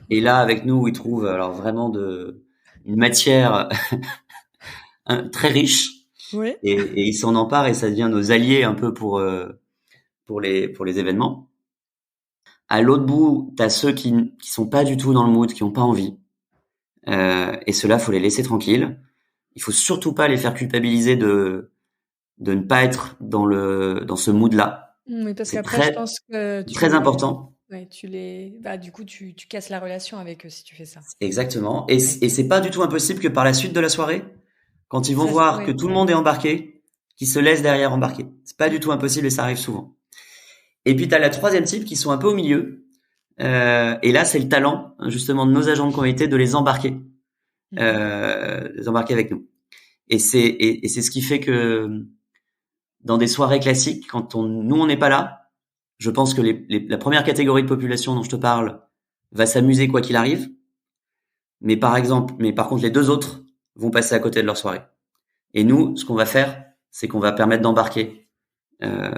Et là, avec nous, ils trouvent alors vraiment une matière très riche Oui. et ils s'en emparent et ça devient nos alliés un peu pour les événements. À l'autre bout, t'as ceux qui sont pas du tout dans le mood, qui ont pas envie. Et ceux-là, faut les laisser tranquilles. Il faut surtout pas les faire culpabiliser de ne pas être dans ce mood-là. Oui, parce C'est qu'après, je très pense que très important. ouais, bah, du coup, tu casses la relation avec eux si tu fais ça. Exactement. Et Ouais. c'est pas du tout impossible que par la suite de la soirée, quand ils vont Ça, voir que ouais. tout le monde est embarqué, qu'ils se laissent derrière embarquer. C'est pas Mm. du tout impossible et ça arrive souvent. Et puis t'as la troisième type qui sont un peu au milieu. Et là, c'est le talent justement de nos agents de convivialité de Mhm. les embarquer avec nous. Et c'est ce qui fait que dans des soirées classiques, quand nous on n'est pas là, je pense que la première catégorie de population dont je te parle va s'amuser quoi qu'il arrive. Mais par contre, les deux autres vont passer à côté de leur soirée. Et nous, ce qu'on va faire, c'est qu'on va permettre d'embarquer euh,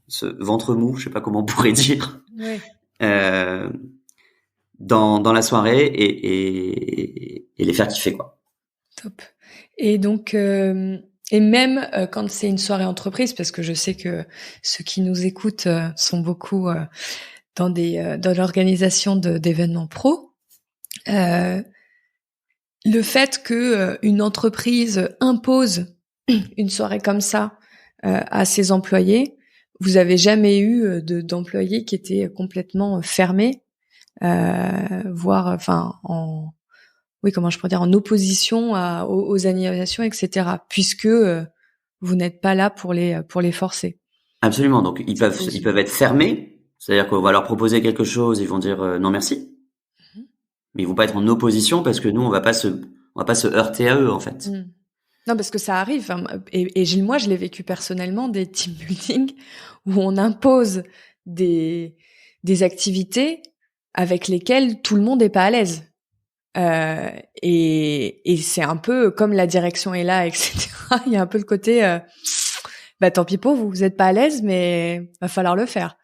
ce ventre mou, je sais pas comment on pourrait dire, Ouais. euh, dans la soirée et les faire kiffer quoi. Top. Et donc, et même quand c'est une soirée entreprise, parce que je sais que ceux qui nous écoutent sont beaucoup dans l'organisation d'événements pro. Le fait que une entreprise impose une soirée comme ça à ses employés, vous avez jamais eu d'employés qui étaient complètement fermés, voire, enfin, oui, comment je pourrais dire, en opposition aux animations, etc. Puisque vous n'êtes pas là pour les forcer. Absolument. Donc Ça ils pose. peuvent être fermés, c'est-à-dire qu'on va leur proposer quelque chose, ils vont dire non merci, mais ils vont pas être en opposition parce que nous on va pas se heurter à eux en fait. Mm. Non, parce que ça arrive. Hein, moi, je l'ai vécu personnellement, des team building où on impose des, des activités avec lesquelles tout le monde n'est pas à l'aise. Et c'est un peu comme la direction est là, etc. Il y a un peu le côté, bah tant pis pour vous, vous êtes pas à l'aise, mais va falloir le faire.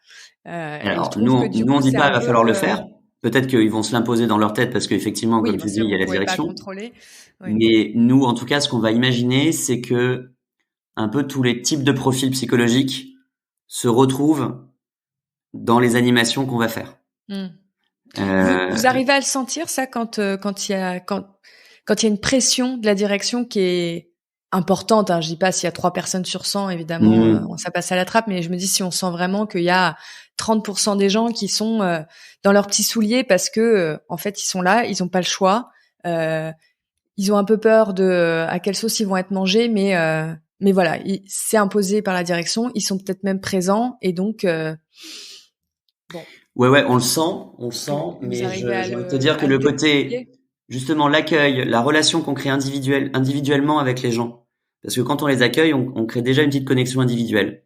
Et je Alors trouve que du nous on coup, dit c'est pas un il va peu, falloir le faire. Peut-être qu'ils vont se l'imposer dans leur tête parce qu'effectivement, oui, comme bien tu dis, sûr, il y vous a la pouvez pas direction. contrôler. Oui. Mais nous, en tout cas, ce qu'on va imaginer, c'est que un peu tous les types de profils psychologiques se retrouvent dans les animations qu'on va faire. Hmm. Vous Euh, arrivez à le sentir ça quand il y a une pression de la direction qui est importante. Hein, je dis pas s'il y a 3 personnes sur 100, évidemment, ça passe à la trappe. Mais je me dis si on sent vraiment qu'il y a 30% des gens qui sont dans leurs petits souliers parce que en fait ils sont là, ils ont pas le choix. Ils ont un peu peur de à quelle sauce ils vont être mangés, mais voilà, c'est imposé par la direction. Ils sont peut-être même présents et donc bon, ouais, on le et sent, vous mais arrivez j'ai envie de te dire que à le le côté, débloquer. justement, l'accueil, la relation qu'on crée individuellement avec les gens, parce que quand on les accueille, on crée déjà une petite connexion individuelle,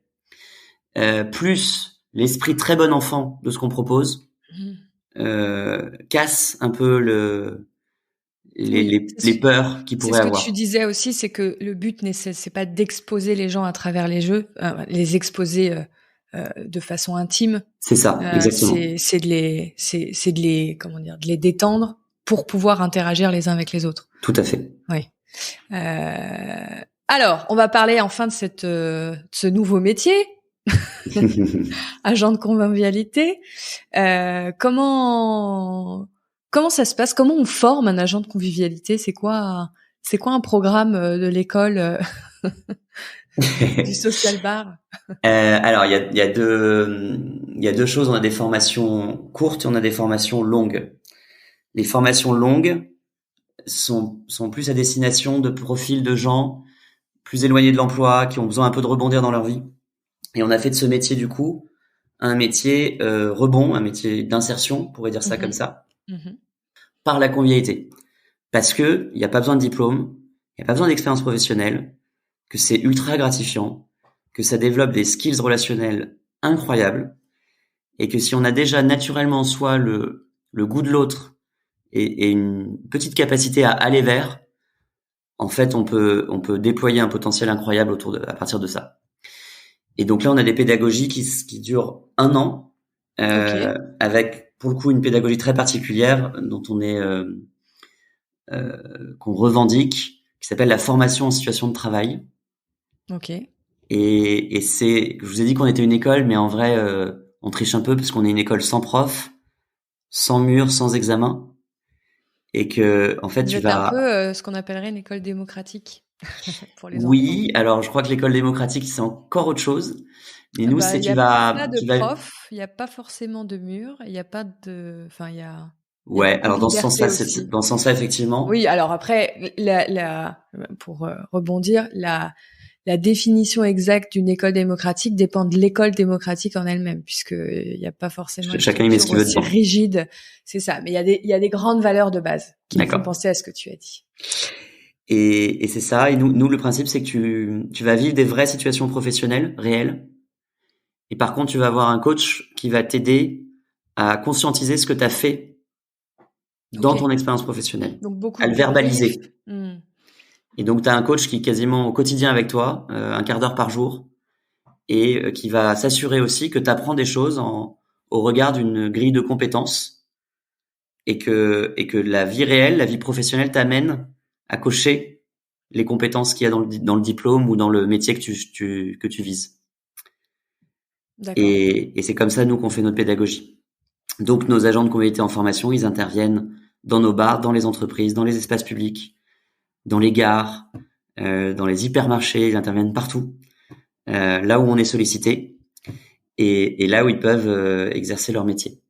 plus l'esprit très bon enfant de ce qu'on propose, casse un peu Oui, les peurs qu'ils c'est pourraient ce que tu avoir. disais aussi, c'est que le but c'est pas d'exposer les gens à travers les jeux, les exposer de façon intime. C'est ça, exactement. C'est de les comment dire, de les détendre pour pouvoir interagir les uns avec les autres. Tout à fait. Oui. Alors, on va parler enfin de ce nouveau métier, agent de convivialité. Comment ça se passe? Comment on forme un agent de convivialité? C'est quoi un programme de l'école du social bar? Alors, il y a deux choses. On a des formations courtes et on a des formations longues. Les formations longues sont plus à destination de profils de gens plus éloignés de l'emploi, qui ont besoin un peu de rebondir dans leur vie. Et on a fait de ce métier, du coup, un métier rebond, un métier d'insertion, on pourrait dire ça comme Mhm, ça, mhm, par la convivialité. Parce que il n'y a pas besoin de diplôme, il n'y a pas besoin d'expérience professionnelle, que c'est ultra gratifiant, que ça développe des skills relationnels incroyables, et que si on a déjà naturellement en soi le goût de l'autre et une petite capacité à aller vers, en fait, on peut déployer un potentiel incroyable à partir de ça. Et donc là, on a des pédagogies qui durent 1 an, avec pour le coup une pédagogie très particulière dont qu'on revendique, qui s'appelle la formation en situation de travail. Ok. Et je vous ai dit qu'on était une école, mais en vrai, on triche un peu parce qu'on est une école sans prof, sans mur, sans examen, et que en fait Vous tu êtes un vas. peu ce qu'on appellerait une école démocratique pour les enfants. Oui, alors je crois que l'école démocratique c'est encore autre chose, mais nous Bah, c'est il y tu a pas vas, de tu vas. prof, il y a pas forcément de mur, il y a pas de, enfin, il y a Ouais, beaucoup de alors dans ce liberté sens-là, aussi. dans ce sens-là effectivement. Oui, alors après, pour rebondir, la définition exacte d'une école démocratique dépend de l'école démocratique en elle-même, puisque il n'y a pas forcément une Chacun y met ce structure qu'il veut aussi dedans. rigide. C'est ça. Mais il y a des grandes valeurs de base qui me font D'accord. penser à ce que tu as dit. Et c'est ça. Et nous le principe c'est que tu vas vivre des vraies situations professionnelles réelles. Et par contre, tu vas avoir un coach qui va t'aider à conscientiser ce que tu as fait dans ton Ok. expérience professionnelle, Donc beaucoup à de le débriefs. verbaliser. Et donc, tu as un coach qui est quasiment au quotidien avec toi, un quart d'heure par jour, et qui va s'assurer aussi que tu apprends des choses au regard d'une grille de compétences et que la vie réelle, la vie professionnelle t'amène à cocher les compétences qu'il y a dans le diplôme ou dans le métier que tu vises. D'accord. Et c'est comme ça, nous, qu'on fait notre pédagogie. Donc, nos agents de convivialité en formation, ils interviennent dans nos bars, dans les entreprises, dans les espaces publics, dans les gares, dans les hypermarchés, ils interviennent partout, là où on est sollicité et là où ils peuvent exercer leur métier.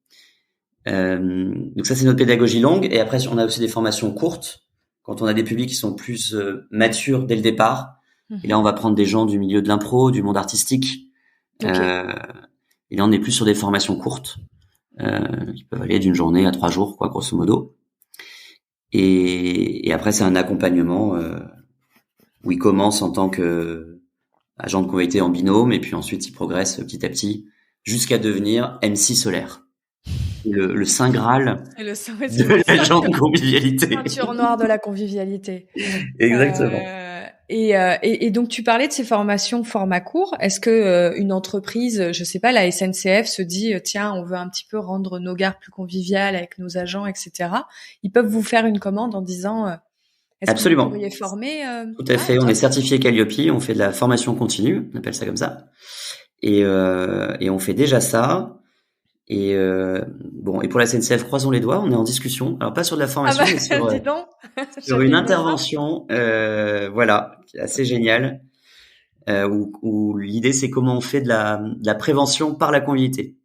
Donc ça, c'est notre pédagogie longue. Et après, on a aussi des formations courtes quand on a des publics qui sont plus matures dès le départ. Et là, on va prendre des gens du milieu de l'impro, du monde artistique. Ok. Et là, on est plus sur des formations courtes qui peuvent aller d'une journée à 3 jours, quoi, grosso modo. Et après, c'est un accompagnement où il commence en tant que agent de convivialité en binôme, et puis ensuite, il progresse petit à petit jusqu'à devenir MC solaire. Le saint graal Et le de c'est ça. l'agent de convivialité. Ceinture noire de la convivialité. Exactement. Et donc tu parlais de ces formations format court. Est-ce que une entreprise, je sais pas, la SNCF se dit tiens, on veut un petit peu rendre nos gares plus conviviales avec nos agents, etc. Ils peuvent vous faire une commande en disant est-ce que vous Absolument. pourriez former Tout à Ah, fait. On est top. certifié Calliope, on fait de la formation continue, on appelle ça comme ça. Et on fait déjà ça. Et bon, et pour la SNCF, croisons les doigts, on est en discussion. Alors pas sur de la Ah bah formation, mais dis donc, sur une j'avais aimé ça. intervention, voilà, qui est assez géniale, où l'idée c'est comment on fait de la prévention par la convivialité.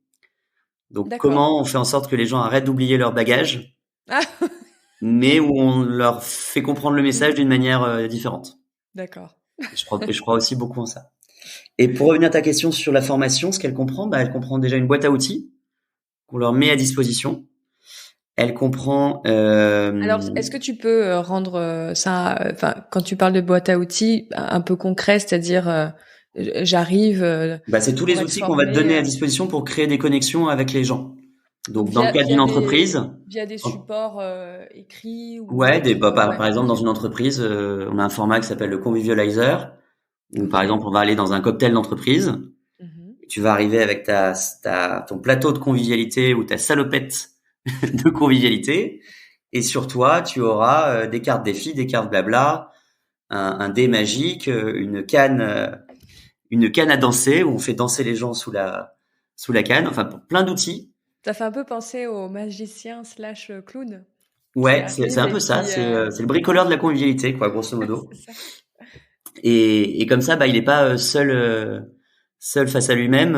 Donc D'accord. comment on fait en sorte que les gens arrêtent d'oublier leurs bagages, Ah, mais où on leur fait comprendre le message d'une manière différente. d'accord. Et je crois aussi beaucoup en ça. Et pour revenir à ta question sur la formation, ce qu'elle comprend, bah, elle comprend déjà une boîte à outils qu'on leur met à disposition. Elle comprend. Alors, est-ce que tu peux rendre ça, enfin, quand tu parles de boîte à outils, un peu concret, c'est-à-dire j'arrive Bah, c'est tous pour les être outils qu'on va te formé donner à disposition pour créer des connexions avec les gens. donc Donc, dans le cadre d'une entreprise, via des supports écrits ou ouais, autres. par Ouais, exemple, dans ok. une entreprise, on a un format qui s'appelle le Convivializer, où par Ok. exemple, on va aller dans un cocktail d'entreprise. Mhm. Tu vas arriver avec ton plateau de convivialité ou ta salopette de convivialité. Et sur toi, tu auras des cartes défis, des cartes blabla, un dé magique, une canne à danser où on fait danser les gens sous la canne. Enfin, plein d'outils. Ça fait un peu penser au magicien slash clown qui Ouais, c'est arrive un et peu ça. qui. C'est le bricoleur de la convivialité, quoi, grosso modo. C'est ça. Et comme ça, bah, il est pas seul face à lui-même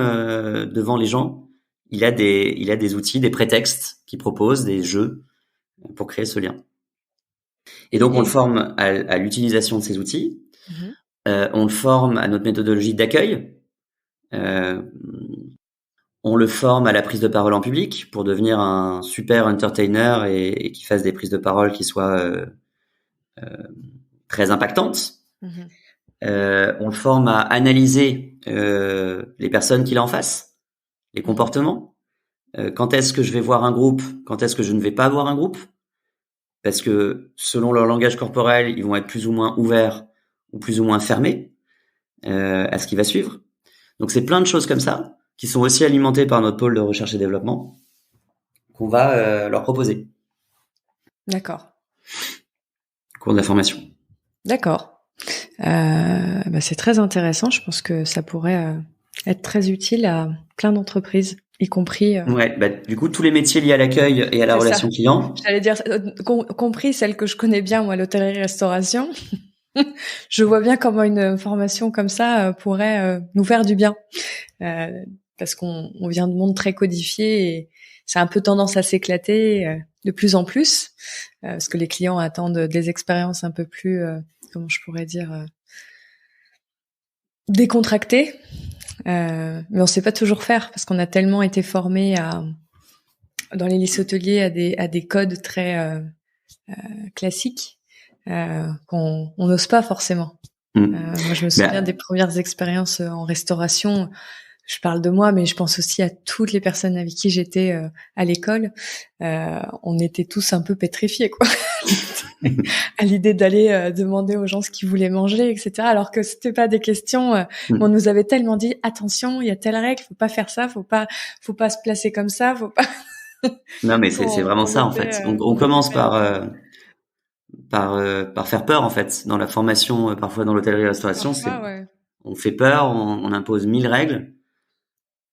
devant les gens. Il a des outils, des prétextes qu'il propose, des jeux pour créer ce lien. Et donc, on le Et forme à l'utilisation de ces outils. Mhm. On le forme à notre méthodologie d'accueil. Euh, on le forme à la prise de parole en public pour devenir un super entertainer et qui fasse des prises de parole qui soient très impactantes. Mhm. On le forme à analyser les personnes qu'il a en face, les Mhm. comportements. Quand est-ce que je vais voir un groupe, quand est-ce que je ne vais pas voir un groupe, parce que selon leur langage corporel, ils vont être plus ou moins ouverts ou plus ou moins fermés à ce qui va suivre. Donc c'est plein de choses comme ça qui sont aussi alimentées par notre pôle de recherche et développement qu'on va leur proposer D'accord. au cours de la formation. D'accord. C'est très intéressant. Je pense que ça pourrait être très utile à plein d'entreprises, y compris. Ouais, du coup, tous les métiers liés à l'accueil et à la relation client. J'allais dire, compris celle que je connais bien, moi, l'hôtellerie-restauration. Je vois bien comment une formation comme ça pourrait nous faire du bien, parce qu'on vient de monde très codifié et c'est un peu tendance à s'éclater de plus en plus, parce que les clients attendent des expériences un peu plus, comment je pourrais dire, décontractées. Mais on sait pas toujours faire parce qu'on a tellement été formés dans les lycées hôteliers à des codes très classiques qu'on n'ose pas forcément. Moi, je me souviens des premières expériences en restauration. Je parle de moi, mais je pense aussi à toutes les personnes avec qui j'étais à l'école. On était tous un peu pétrifiés, quoi, à l'idée d'aller demander aux gens ce qu'ils voulaient manger, etc. Alors que c'était pas des questions. On nous avait tellement dit attention, il y a telle règle, faut pas faire ça, faut pas se placer comme ça, faut pas. Non, mais c'est vraiment ça en fait. On commence par faire peur en fait dans la formation, parfois dans l'hôtellerie-restauration. On fait peur, on impose 1000 règles.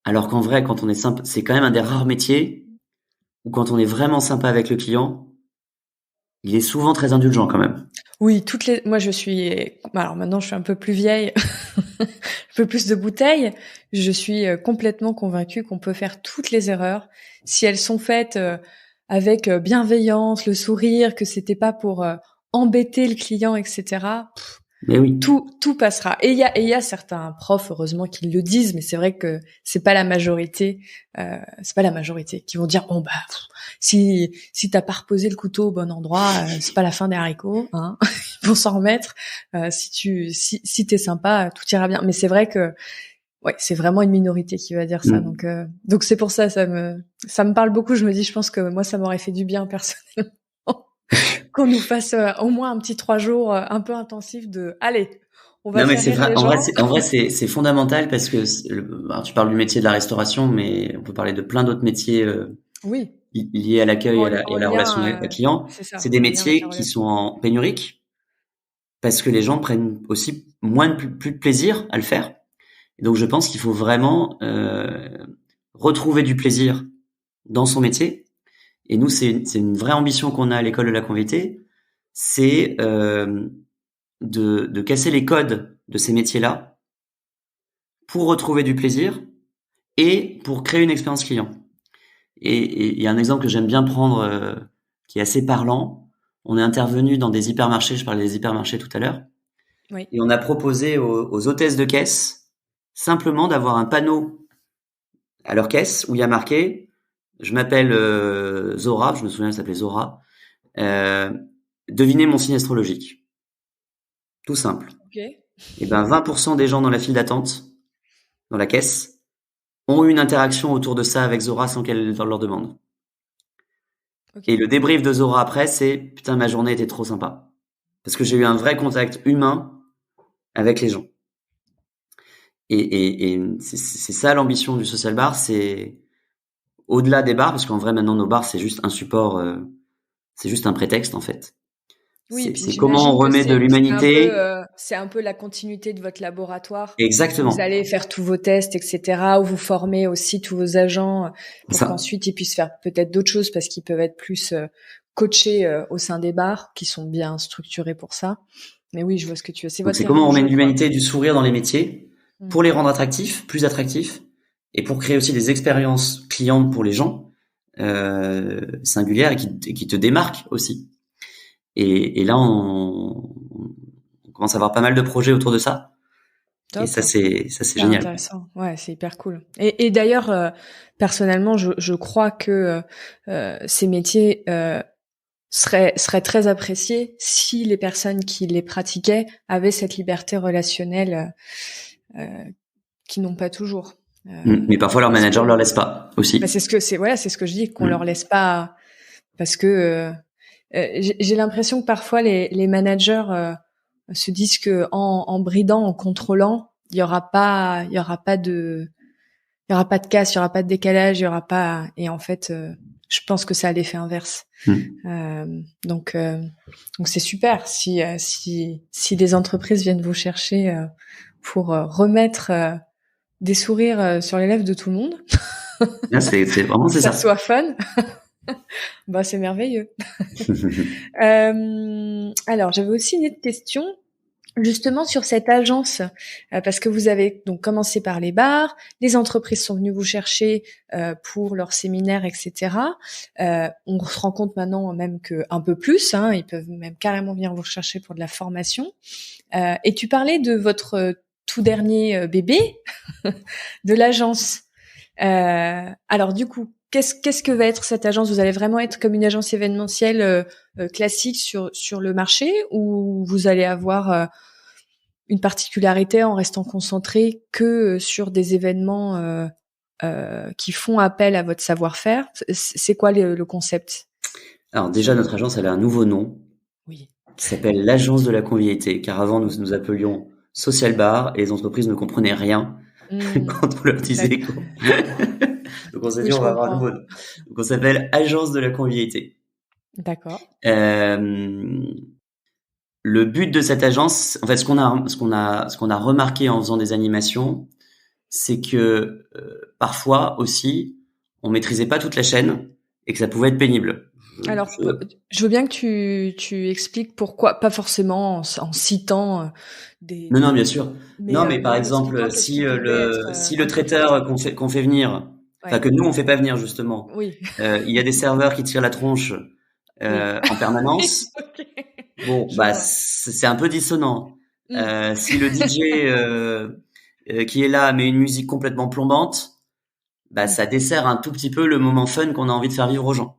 Alors qu'en vrai, quand on est simple, c'est quand même un des rares métiers où quand on est vraiment sympa avec le client, il est souvent très indulgent quand même. Oui, moi je suis, alors maintenant je suis un peu plus vieille, un peu plus de bouteilles. Je suis complètement convaincue qu'on peut faire toutes les erreurs si elles sont faites avec bienveillance, le sourire, que c'était pas pour embêter le client, etc. Mais oui. Tout passera. Et il y a certains profs, heureusement, qui le disent, mais c'est vrai que c'est pas la majorité. C'est pas la majorité qui vont dire bon bah si t'as pas reposé le couteau au bon endroit, c'est pas la fin des haricots, hein. Ils vont s'en remettre. Si t'es sympa, tout ira bien. Mais c'est vrai que ouais, c'est vraiment une minorité qui va dire ça. Donc c'est pour ça ça me parle beaucoup. Je me dis, je pense que moi ça m'aurait fait du bien personnellement. Qu'on nous fasse au moins un petit 3 jours un peu intensif de allez, on va faire rire les gens. En vrai, c'est fondamental parce que alors, tu parles du métier de la restauration, mais on peut parler de plein d'autres métiers oui. liés à l'accueil et à la relation avec le client. C'est des métiers qui sont en pénurique parce que les gens prennent aussi plus de plaisir à le faire. Et donc, je pense qu'il faut vraiment retrouver du plaisir dans son métier. Et nous, c'est une vraie ambition qu'on a à l'école de la convivialité, c'est de casser les codes de ces métiers-là pour retrouver du plaisir et pour créer une expérience client. Et il y a un exemple que j'aime bien prendre qui est assez parlant. On est intervenu dans des hypermarchés, je parlais des hypermarchés tout à l'heure, oui. Et on a proposé aux hôtesses de caisse simplement d'avoir un panneau à leur caisse où il y a marqué je m'appelle Zora, je me souviens, elle s'appelait Zora. Devinez mon signe astrologique. Tout simple. Okay. Et 20% des gens dans la file d'attente, dans la caisse, ont eu une interaction autour de ça avec Zora sans qu'elle leur demande. Okay. Et le débrief de Zora après, c'est putain, ma journée était trop sympa. Parce que j'ai eu un vrai contact humain avec les gens. Et c'est ça l'ambition du social bar, c'est au-delà des bars, parce qu'en vrai maintenant nos bars c'est juste un support, c'est juste un prétexte en fait. Oui, c'est comment on remet de l'humanité. C'est un peu la continuité de votre laboratoire. Exactement. Vous allez faire tous vos tests, etc. Ou vous formez aussi tous vos agents pour qu'ensuite ils puissent faire peut-être d'autres choses parce qu'ils peuvent être plus coachés au sein des bars qui sont bien structurés pour ça. Mais oui, je vois ce que tu veux. C'est comment on remet de l'humanité et du sourire dans les métiers pour les rendre attractifs, plus attractifs, et pour créer aussi des expériences clients pour les gens singulières et qui te démarquent aussi. Et là, on commence à avoir pas mal de projets autour de ça. Top. Et ça, c'est génial. Intéressant. Ouais, c'est hyper cool. Et d'ailleurs, personnellement, je crois que ces métiers seraient très appréciés si les personnes qui les pratiquaient avaient cette liberté relationnelle qu'ils n'ont pas toujours. Mais parfois leur manager leur laisse pas aussi. C'est ce que je dis, qu'on leur laisse pas, parce que j'ai l'impression que parfois les managers se disent que en bridant, en contrôlant, il y aura pas de casse, il y aura pas de décalage, il y aura pas. Et en fait, je pense que ça a l'effet inverse. Donc c'est super si des entreprises viennent vous chercher pour remettre des sourires sur les lèvres de tout le monde. Là, c'est vraiment c'est ça ça. soit fun. Bah c'est merveilleux. Alors j'avais aussi une autre question. Justement sur cette agence, parce que vous avez donc commencé par les bars, les entreprises sont venues vous chercher pour leurs séminaires, etc. On se rend compte maintenant même que un peu plus, ils peuvent même carrément venir vous chercher pour de la formation. Et tu parlais de votre tout dernier bébé, de l'agence. Alors du coup, qu'est-ce que va être cette agence? Vous allez vraiment être comme une agence événementielle classique sur le marché, ou vous allez avoir une particularité en restant concentré que sur des événements qui font appel à votre savoir-faire? C'est quoi le concept? Alors déjà, notre agence, elle a un nouveau nom. Oui. Qui s'appelle l'Agence de la convivialité, car avant nous appelions Social Bar et les entreprises ne comprenaient rien quand on leur disait quoi. Donc on s'est dit on va avoir un nouveau nom. Donc on s'appelle Agence de la convivialité. D'accord. Le but de cette agence, en fait, ce qu'on a remarqué en faisant des animations, c'est que parfois aussi on maîtrisait pas toute la chaîne et que ça pouvait être pénible. Alors, je veux bien que tu expliques pourquoi, pas forcément en citant des. Non, bien sûr. Mais par exemple, si le traiteur qu'on fait venir, enfin que nous on fait pas venir justement, oui. Il y a des serveurs qui tirent la tronche en permanence. Okay. Bon, c'est un peu dissonant. Si le DJ qui est là met une musique complètement plombante, ça dessert un tout petit peu le moment fun qu'on a envie de faire vivre aux gens.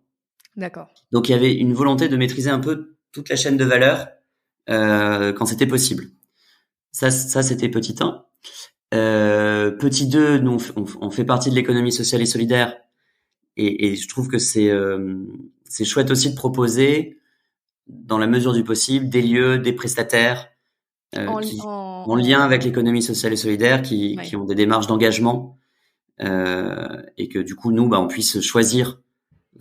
D'accord. Donc il y avait une volonté de maîtriser un peu toute la chaîne de valeur quand c'était possible. Ça c'était petit 1. Petit 2, nous on fait partie de l'économie sociale et solidaire, et je trouve que c'est chouette aussi de proposer, dans la mesure du possible, des lieux, des prestataires en lien avec l'économie sociale et solidaire, qui ont des démarches d'engagement, et que du coup nous on puisse choisir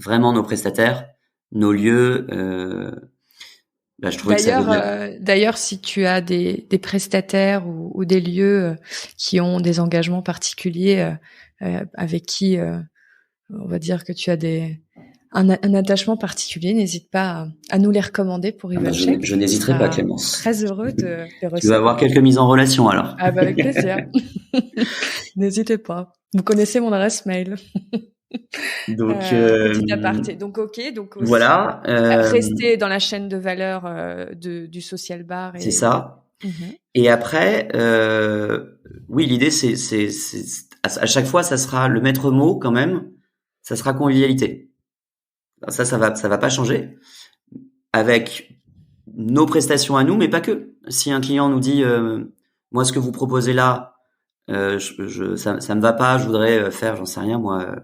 vraiment nos prestataires, nos lieux. Je trouvais que ça devient... D'ailleurs, si tu as des prestataires ou des lieux qui ont des engagements particuliers, avec qui on va dire que tu as un attachement particulier, n'hésite pas à nous les recommander pour Evencheck. Je n'hésiterai pas, Clémence. Très heureux de les recevoir. Tu vas avoir quelques mises en relation alors. Ah avec plaisir. N'hésitez pas. Vous connaissez mon adresse mail. Donc petit aparté. Donc aussi, voilà. Rester dans la chaîne de valeur du social bar. C'est ça. Et après, oui, l'idée c'est à chaque fois ça sera le maître mot quand même. Ça sera convivialité. Ça va pas changer. Avec nos prestations à nous, mais pas que. Si un client nous dit, moi ce que vous proposez là, ça me va pas, je voudrais faire, j'en sais rien moi.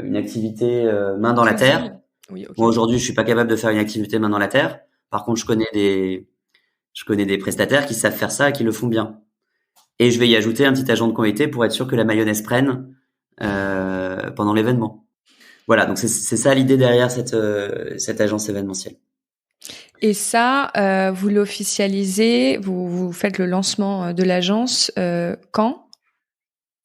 Une activité main dans la terre. Oui, okay. Moi aujourd'hui, je suis pas capable de faire une activité main dans la terre. Par contre, je connais des prestataires qui savent faire ça et qui le font bien. Et je vais y ajouter un petit agent de convivialité pour être sûr que la mayonnaise prenne pendant l'événement. Voilà, donc c'est ça l'idée derrière cette agence événementielle. Et ça, vous l'officialisez, vous faites le lancement de l'agence quand?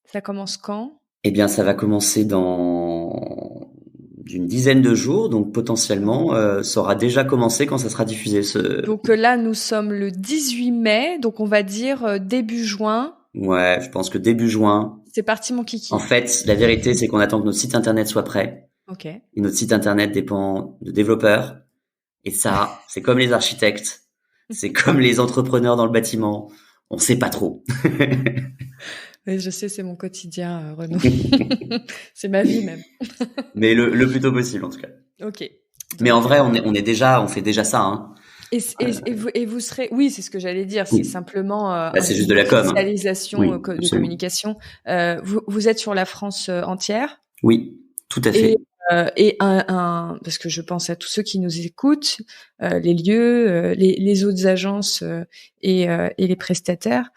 Ça commence quand? Eh bien, ça va commencer dans d'une dizaine de jours, donc potentiellement, ça aura déjà commencé quand ça sera diffusé. Donc là, nous sommes le 18 mai, donc on va dire début juin. Ouais, je pense que début juin. C'est parti, mon kiki. En fait, la vérité, c'est qu'on attend que notre site internet soit prêt. Ok. Et notre site internet dépend de développeurs. Et ça, c'est comme les architectes, c'est comme les entrepreneurs dans le bâtiment. On sait pas trop. Oui, je sais, c'est mon quotidien, Renaud. C'est ma vie même. Mais le plus tôt possible, en tout cas. Ok. Donc, mais en vrai, on fait déjà ça, hein. Et vous serez, oui, c'est ce que j'allais dire. C'est simplement c'est juste de la com. Spécialisation de communication. Vous êtes sur la France entière? Oui, tout à fait. Et parce que je pense à tous ceux qui nous écoutent, les lieux, les autres agences et les prestataires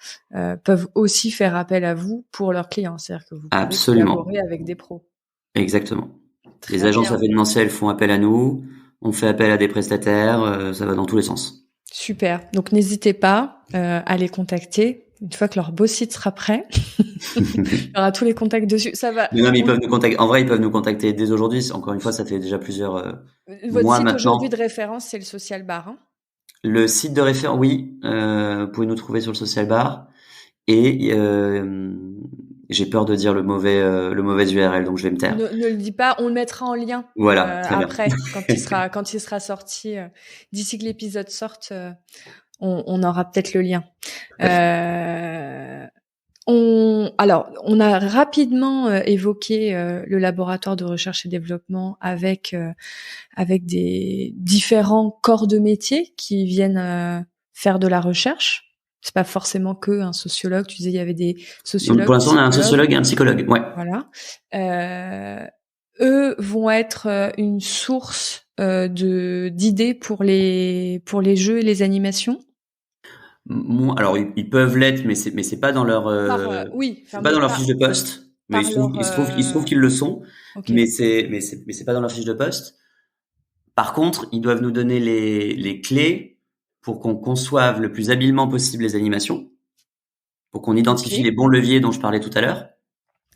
peuvent aussi faire appel à vous pour leurs clients. C'est-à-dire que vous pouvez Absolument. collaborer avec des pros. Exactement. Très Les agences bien. événementielles font appel à nous, on fait appel à des prestataires, ça va dans tous les sens. Super. Donc n'hésitez pas à les contacter. Une fois que leur beau site sera prêt, il y aura tous les contacts dessus. Ça va. Non, mais ils peuvent nous contacter. En vrai, ils peuvent nous contacter dès aujourd'hui. Encore une fois, ça fait déjà plusieurs Votre mois site maintenant. aujourd'hui de référence, c'est le Social Bar. Hein, Le site de référence, oui, vous pouvez nous trouver sur le Social Bar. Et j'ai peur de dire le mauvais URL, donc je vais me taire. ne le dis pas, on le mettra en lien. Voilà, très après, bien. quand il sera sorti. D'ici que l'épisode sorte, on aura peut-être le lien. On a rapidement évoqué le laboratoire de recherche et développement avec des différents corps de métier qui viennent faire de la recherche. C'est pas forcément que un sociologue. Tu disais il y avait des sociologues. Donc pour l'instant, on a un sociologue et un psychologue. Ouais. Voilà. Eux vont être une source d'idées pour les jeux et les animations. Alors ils peuvent l'être, mais c'est pas dans leur c'est pas dans leur fiche de poste. Mais il se trouve qu'ils le sont. Okay. Mais c'est pas dans leur fiche de poste. Par contre, ils doivent nous donner les clés pour qu'on conçoive le plus habilement possible les animations, pour qu'on identifie les bons leviers dont je parlais tout à l'heure.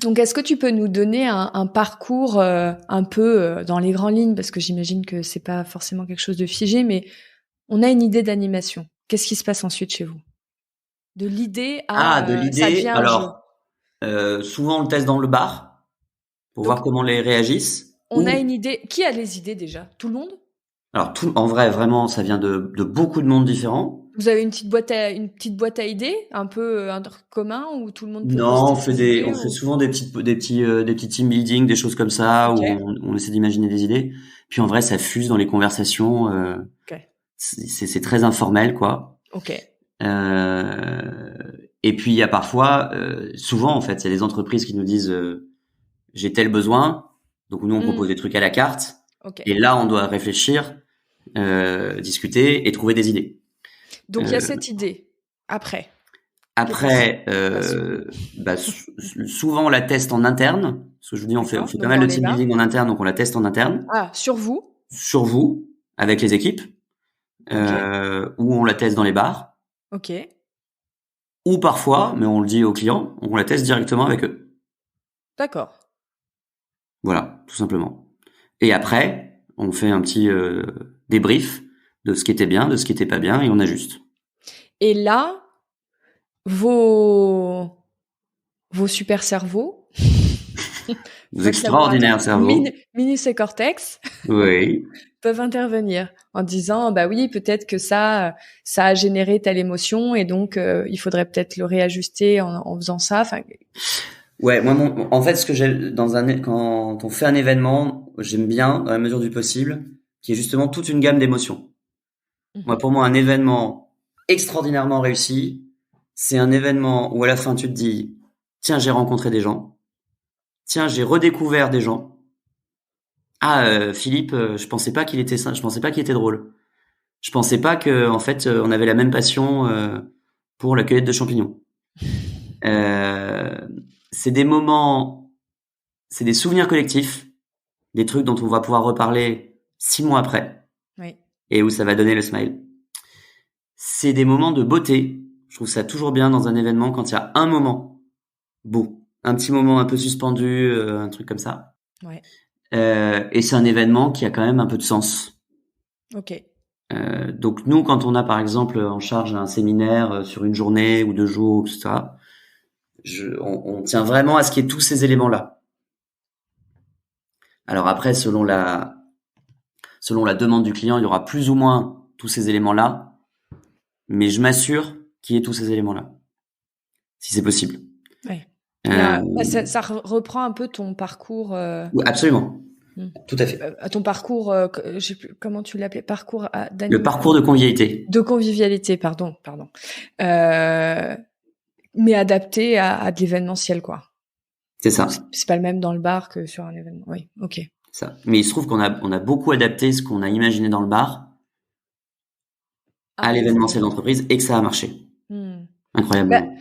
Donc, est-ce que tu peux nous donner un parcours un peu dans les grandes lignes, parce que j'imagine que c'est pas forcément quelque chose de figé, mais on a une idée d'animation. Qu'est-ce qui se passe ensuite chez vous? De l'idée à de l'idée. Ça devient alors, souvent on le teste dans le bar pour voir comment les réagissent. On a une idée. Qui a les idées déjà? Tout le monde? Alors en vrai, vraiment, ça vient de beaucoup de monde différents. Vous avez une petite boîte à idées, un peu un truc commun où tout le monde peut Non, on fait souvent des petits team building, des choses comme ça, où on essaie d'imaginer des idées. Puis en vrai, ça fuse dans les conversations. C'est très informel, quoi. Ok. Et puis il y a parfois, souvent en fait, il y a des entreprises qui nous disent j'ai tel besoin, donc nous on propose des trucs à la carte. Et là, on doit réfléchir, discuter et trouver des idées. Donc, il y a cette idée. Après, souvent, on la teste en interne. Parce que je vous dis, on fait pas mal de team building en interne, donc on la teste en interne. Ah, sur vous? Sur vous, avec les équipes. Ou on la teste dans les bars. Ok. Ou parfois, mais on le dit aux clients, on la teste directement avec eux. D'accord. Voilà, tout simplement. Et après, on fait un petit débrief de ce qui était bien, de ce qui était pas bien, et on ajuste. Et là, vos super cerveaux, vos extraordinaires cerveaux, Minus et Cortex, oui, peuvent intervenir en disant bah oui, peut-être que ça a généré telle émotion et donc il faudrait peut-être le réajuster en faisant ça. Enfin. Ouais, moi, en fait, ce que j'ai quand on fait un événement, j'aime bien, dans la mesure du possible, qu'il y ait justement toute une gamme d'émotions. Pour moi, un événement extraordinairement réussi, c'est un événement où à la fin tu te dis, tiens, j'ai rencontré des gens, tiens, j'ai redécouvert des gens. Ah, Philippe, je pensais pas qu'il était drôle. Je pensais pas que, en fait, on avait la même passion pour la cueillette de champignons. C'est des moments, c'est des souvenirs collectifs, des trucs dont on va pouvoir reparler 6 mois après, et où ça va donner le smile. C'est des moments de beauté. Je trouve ça toujours bien dans un événement quand il y a un moment beau, un petit moment un peu suspendu, un truc comme ça. Ouais. Et c'est un événement qui a quand même un peu de sens. Ok. Donc nous, quand on a par exemple en charge un séminaire sur une journée ou 2 jours, etc., on tient vraiment à ce qu'il y ait tous ces éléments-là. Alors après, selon la demande du client, il y aura plus ou moins tous ces éléments-là, mais je m'assure qu'il y ait tous ces éléments-là, si c'est possible. Ouais. Ça reprend un peu ton parcours. Oui, absolument. Tout à fait. Ton parcours, je sais plus comment tu l'appelais, le parcours de convivialité. De convivialité, pardon. Mais adapté à de l'événementiel, quoi. C'est ça. C'est pas le même dans le bar que sur un événement. Oui, ok. Ça. Mais il se trouve qu'on a beaucoup adapté ce qu'on a imaginé dans le bar à l'événementiel d'entreprise et que ça a marché. Incroyablement.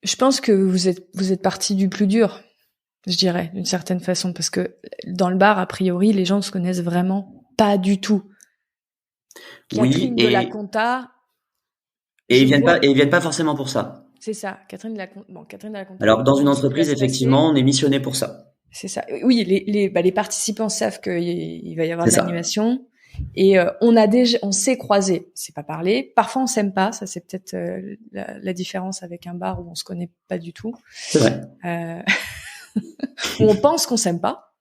Je pense que vous êtes parti du plus dur, je dirais, d'une certaine façon, parce que dans le bar, a priori, les gens ne se connaissent vraiment pas du tout. Catherine de la Compta. Et ils viennent pas forcément pour ça. C'est ça, Catherine de la Compta. Alors, dans une entreprise, effectivement, on est missionné pour ça. C'est ça. Oui, les participants savent qu'il va y avoir de l'animation. Et on s'est croisés, c'est pas parlé. Parfois on s'aime pas, ça c'est peut-être la différence avec un bar où on se connaît pas du tout. C'est vrai. Où on pense qu'on s'aime pas.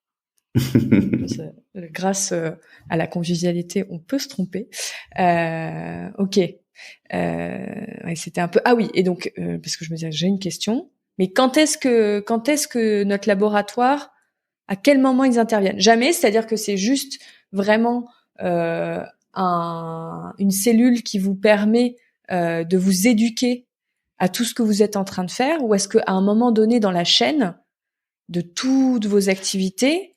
Grâce à la convivialité, on peut se tromper. Ok. Ouais, c'était un peu. Ah oui. Et donc parce que je me disais, j'ai une question. Mais quand est-ce que notre laboratoire, à quel moment ils interviennent? Jamais. C'est-à-dire que c'est juste vraiment une cellule qui vous permet de vous éduquer à tout ce que vous êtes en train de faire, ou est-ce qu'à un moment donné dans la chaîne de toutes vos activités,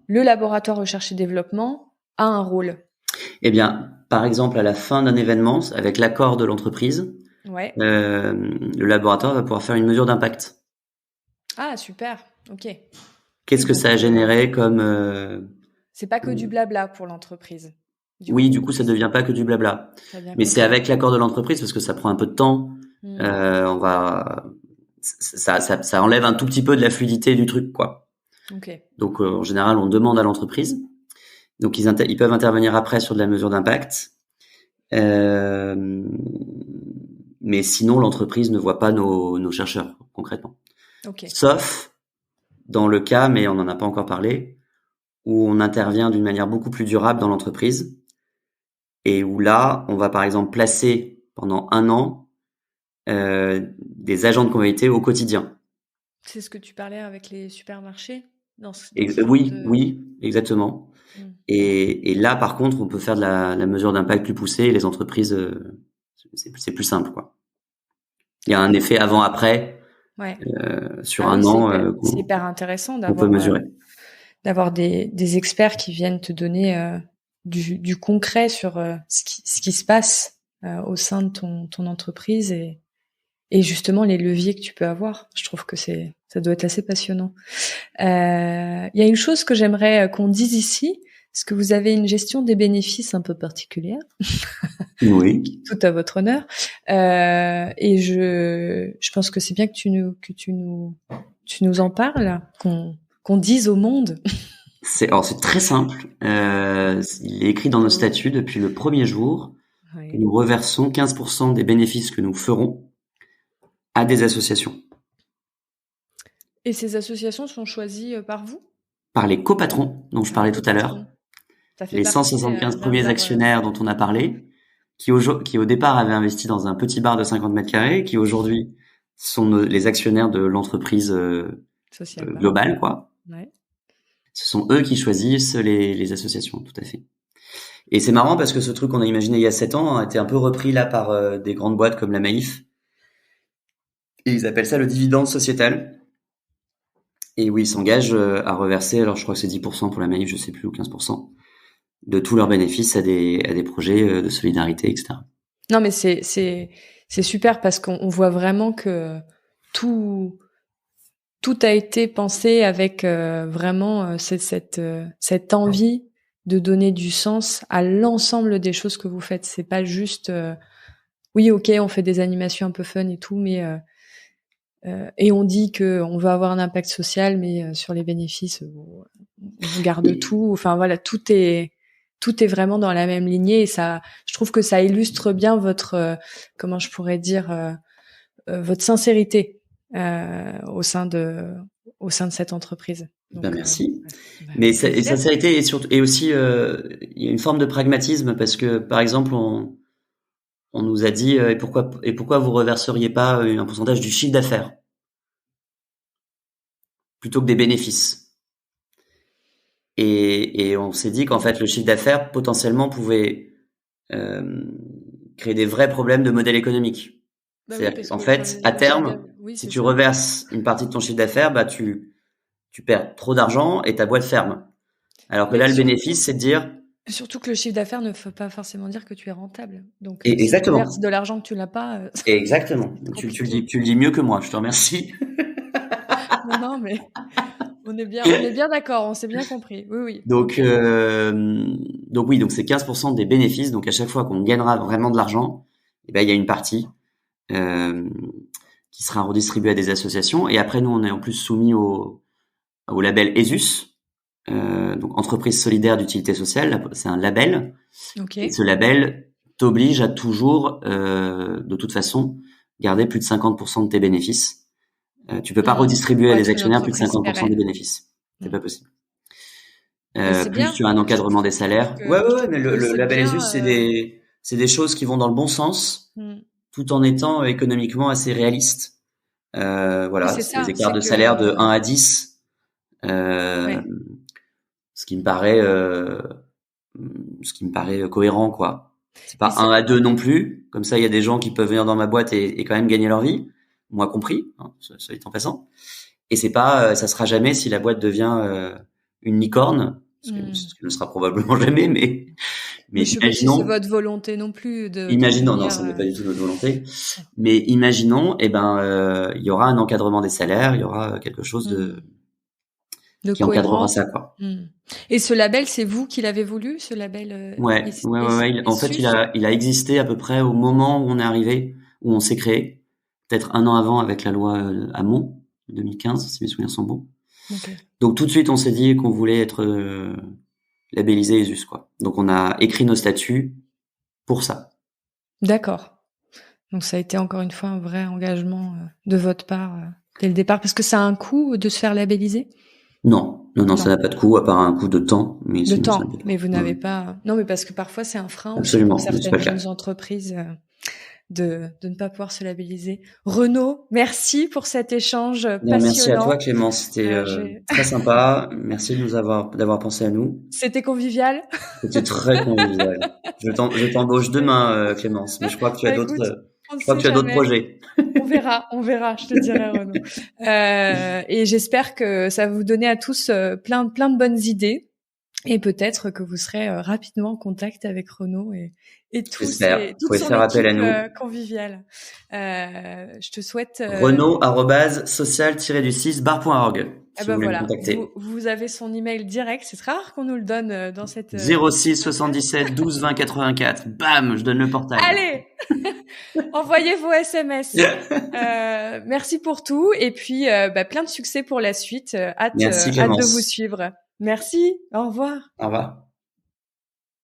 le laboratoire recherche et développement a un rôle? Eh bien, par exemple, à la fin d'un événement, avec l'accord de l'entreprise, le laboratoire va pouvoir faire une mesure d'impact. Ah, super. Ok. Qu'est-ce que ça a généré comme... C'est pas que du blabla pour l'entreprise. Du coup, ça devient pas que du blabla. Mais c'est avec l'accord de l'entreprise parce que ça prend un peu de temps. Ça enlève un tout petit peu de la fluidité du truc, quoi. Okay. Donc, en général, on demande à l'entreprise. Donc, ils peuvent intervenir après sur de la mesure d'impact. Mais sinon, l'entreprise ne voit pas nos chercheurs, concrètement. Okay. Sauf dans le cas, mais on n'en a pas encore parlé, où on intervient d'une manière beaucoup plus durable dans l'entreprise et où là, on va par exemple placer pendant 1 an des agents de convivialité au quotidien. C'est ce que tu parlais avec les supermarchés Oui, exactement. Et là, par contre, on peut faire de la mesure d'impact plus poussée et les entreprises, c'est plus simple, quoi. Il y a un effet avant-après sur un an. C'est hyper intéressant on peut mesurer. D'avoir des experts qui viennent te donner du concret sur ce qui se passe au sein de ton entreprise et justement les leviers que tu peux avoir. Je trouve que ça doit être assez passionnant. Il y a une chose que j'aimerais qu'on dise ici, parce que vous avez une gestion des bénéfices un peu particulière. Oui. Tout à votre honneur. Et je pense que c'est bien que tu nous en parles, qu'on dise au monde. C'est très simple. Il est écrit dans nos statuts depuis le premier jour que nous reversons 15% des bénéfices que nous ferons à des associations. Et ces associations sont choisies par vous? Par les copatrons dont je parlais tout à l'heure. Les 175 premiers actionnaires dont on a parlé, qui au départ avaient investi dans un petit bar de 50 mètres carrés, qui aujourd'hui sont les actionnaires de l'entreprise globale, quoi. Ouais. Ce sont eux qui choisissent les associations, tout à fait. Et c'est marrant parce que ce truc qu'on a imaginé il y a 7 ans a été un peu repris là par des grandes boîtes comme la Maïf. Et ils appellent ça le dividende sociétal. Et oui, ils s'engagent à reverser, alors je crois que c'est 10% pour la Maïf, je sais plus, ou 15%, de tous leurs bénéfices à des projets de solidarité, etc. Non, mais c'est super parce qu'on voit vraiment que tout a été pensé avec vraiment cette envie de donner du sens à l'ensemble des choses que vous faites. C'est pas juste oui, ok, on fait des animations un peu fun et tout, mais et on dit que on veut avoir un impact social, mais sur les bénéfices, on garde tout. Enfin voilà, tout est vraiment dans la même lignée et ça, je trouve que ça illustre bien votre comment je pourrais dire votre sincérité au sein de cette entreprise. Donc, merci. Mais sincérité et aussi il y a une forme de pragmatisme parce que par exemple on nous a dit et pourquoi vous reverseriez pas un pourcentage du chiffre d'affaires plutôt que des bénéfices. Et on s'est dit qu'en fait le chiffre d'affaires potentiellement pouvait créer des vrais problèmes de modèle économique. C'est-à-dire qu'en fait, à terme, si tu reverses une partie de ton chiffre d'affaires, bah tu perds trop d'argent et ta boîte ferme. Alors que là, le bénéfice, c'est de dire... Surtout que le chiffre d'affaires ne veut pas forcément dire que tu es rentable. Donc, si exactement. tu verses de l'argent que tu n'as pas... Exactement. Tu le dis mieux que moi, je te remercie. Non, mais on est bien d'accord, on s'est bien compris. Oui. Donc c'est 15% des bénéfices. Donc à chaque fois qu'on gagnera vraiment de l'argent, il y a une partie qui sera redistribuée à des associations. Et après, nous, on est en plus soumis au label ESUS, donc entreprise solidaire d'utilité sociale. C'est un label. Okay. Et ce label t'oblige à toujours, de toute façon, garder plus de 50% de tes bénéfices. Tu peux pas redistribuer à des actionnaires plus de 50% des bénéfices. C'est pas possible. Plus tu as un encadrement des salaires. Ouais, mais le label ESUS, c'est des choses qui vont dans le bon sens, tout en étant économiquement assez réalistes. Voilà, c'est des écarts de salaire de 1 à 10. Ce qui me paraît cohérent, quoi. C'est pas 1 à 2 non plus. Comme ça, il y a des gens qui peuvent venir dans ma boîte et quand même gagner leur vie, moi compris, hein, ça est en passant. Et c'est pas, ça sera jamais si la boîte devient une licorne, ce qui ne sera probablement jamais, mais imaginons. C'est votre volonté non plus imaginons, non, ça n'est pas du tout notre volonté. Mais imaginons, il y aura un encadrement des salaires, il y aura quelque chose qui encadrera ça, quoi. Et ce label, c'est vous qui l'avez voulu, ce label? Ouais. En fait, il a existé à peu près au moment où on est arrivé, où on s'est créé, peut-être un an avant avec la loi Hamon, 2015, si mes souvenirs sont bons. Okay. Donc tout de suite, on s'est dit qu'on voulait être labellisé ESUS, quoi. Donc on a écrit nos statuts pour ça. D'accord. Donc ça a été encore une fois un vrai engagement de votre part dès le départ, parce que ça a un coût de se faire labelliser? Non, ça n'a pas de coût, à part un coût de temps. Mais vous n'avez pas... Non, mais parce que parfois c'est un frein Absolument, pour certaines jeunes entreprises de ne pas pouvoir se labelliser. Renaud, merci pour cet échange passionnant. Merci à toi, Clémence. C'était très sympa. Merci d'avoir pensé à nous. C'était convivial. C'était très convivial. Je t'embauche demain, Clémence, mais je crois que tu as d'autres projets. On verra, je te dirai, Renaud. Et j'espère que ça va vous donner à tous plein de bonnes idées. Et peut-être que vous serez rapidement en contact avec Renaud et toute son équipe conviviale. Je te souhaite... Renaud@social-du6bar.org. Si vous voulez me contacter. Vous avez son email direct. C'est rare qu'on nous le donne dans cette... 06 77 12 20 84. Bam, je donne le portail. Allez, envoyez vos SMS. Merci pour tout. Et puis, plein de succès pour la suite. Hâte de vous suivre. Merci. Au revoir. Au revoir.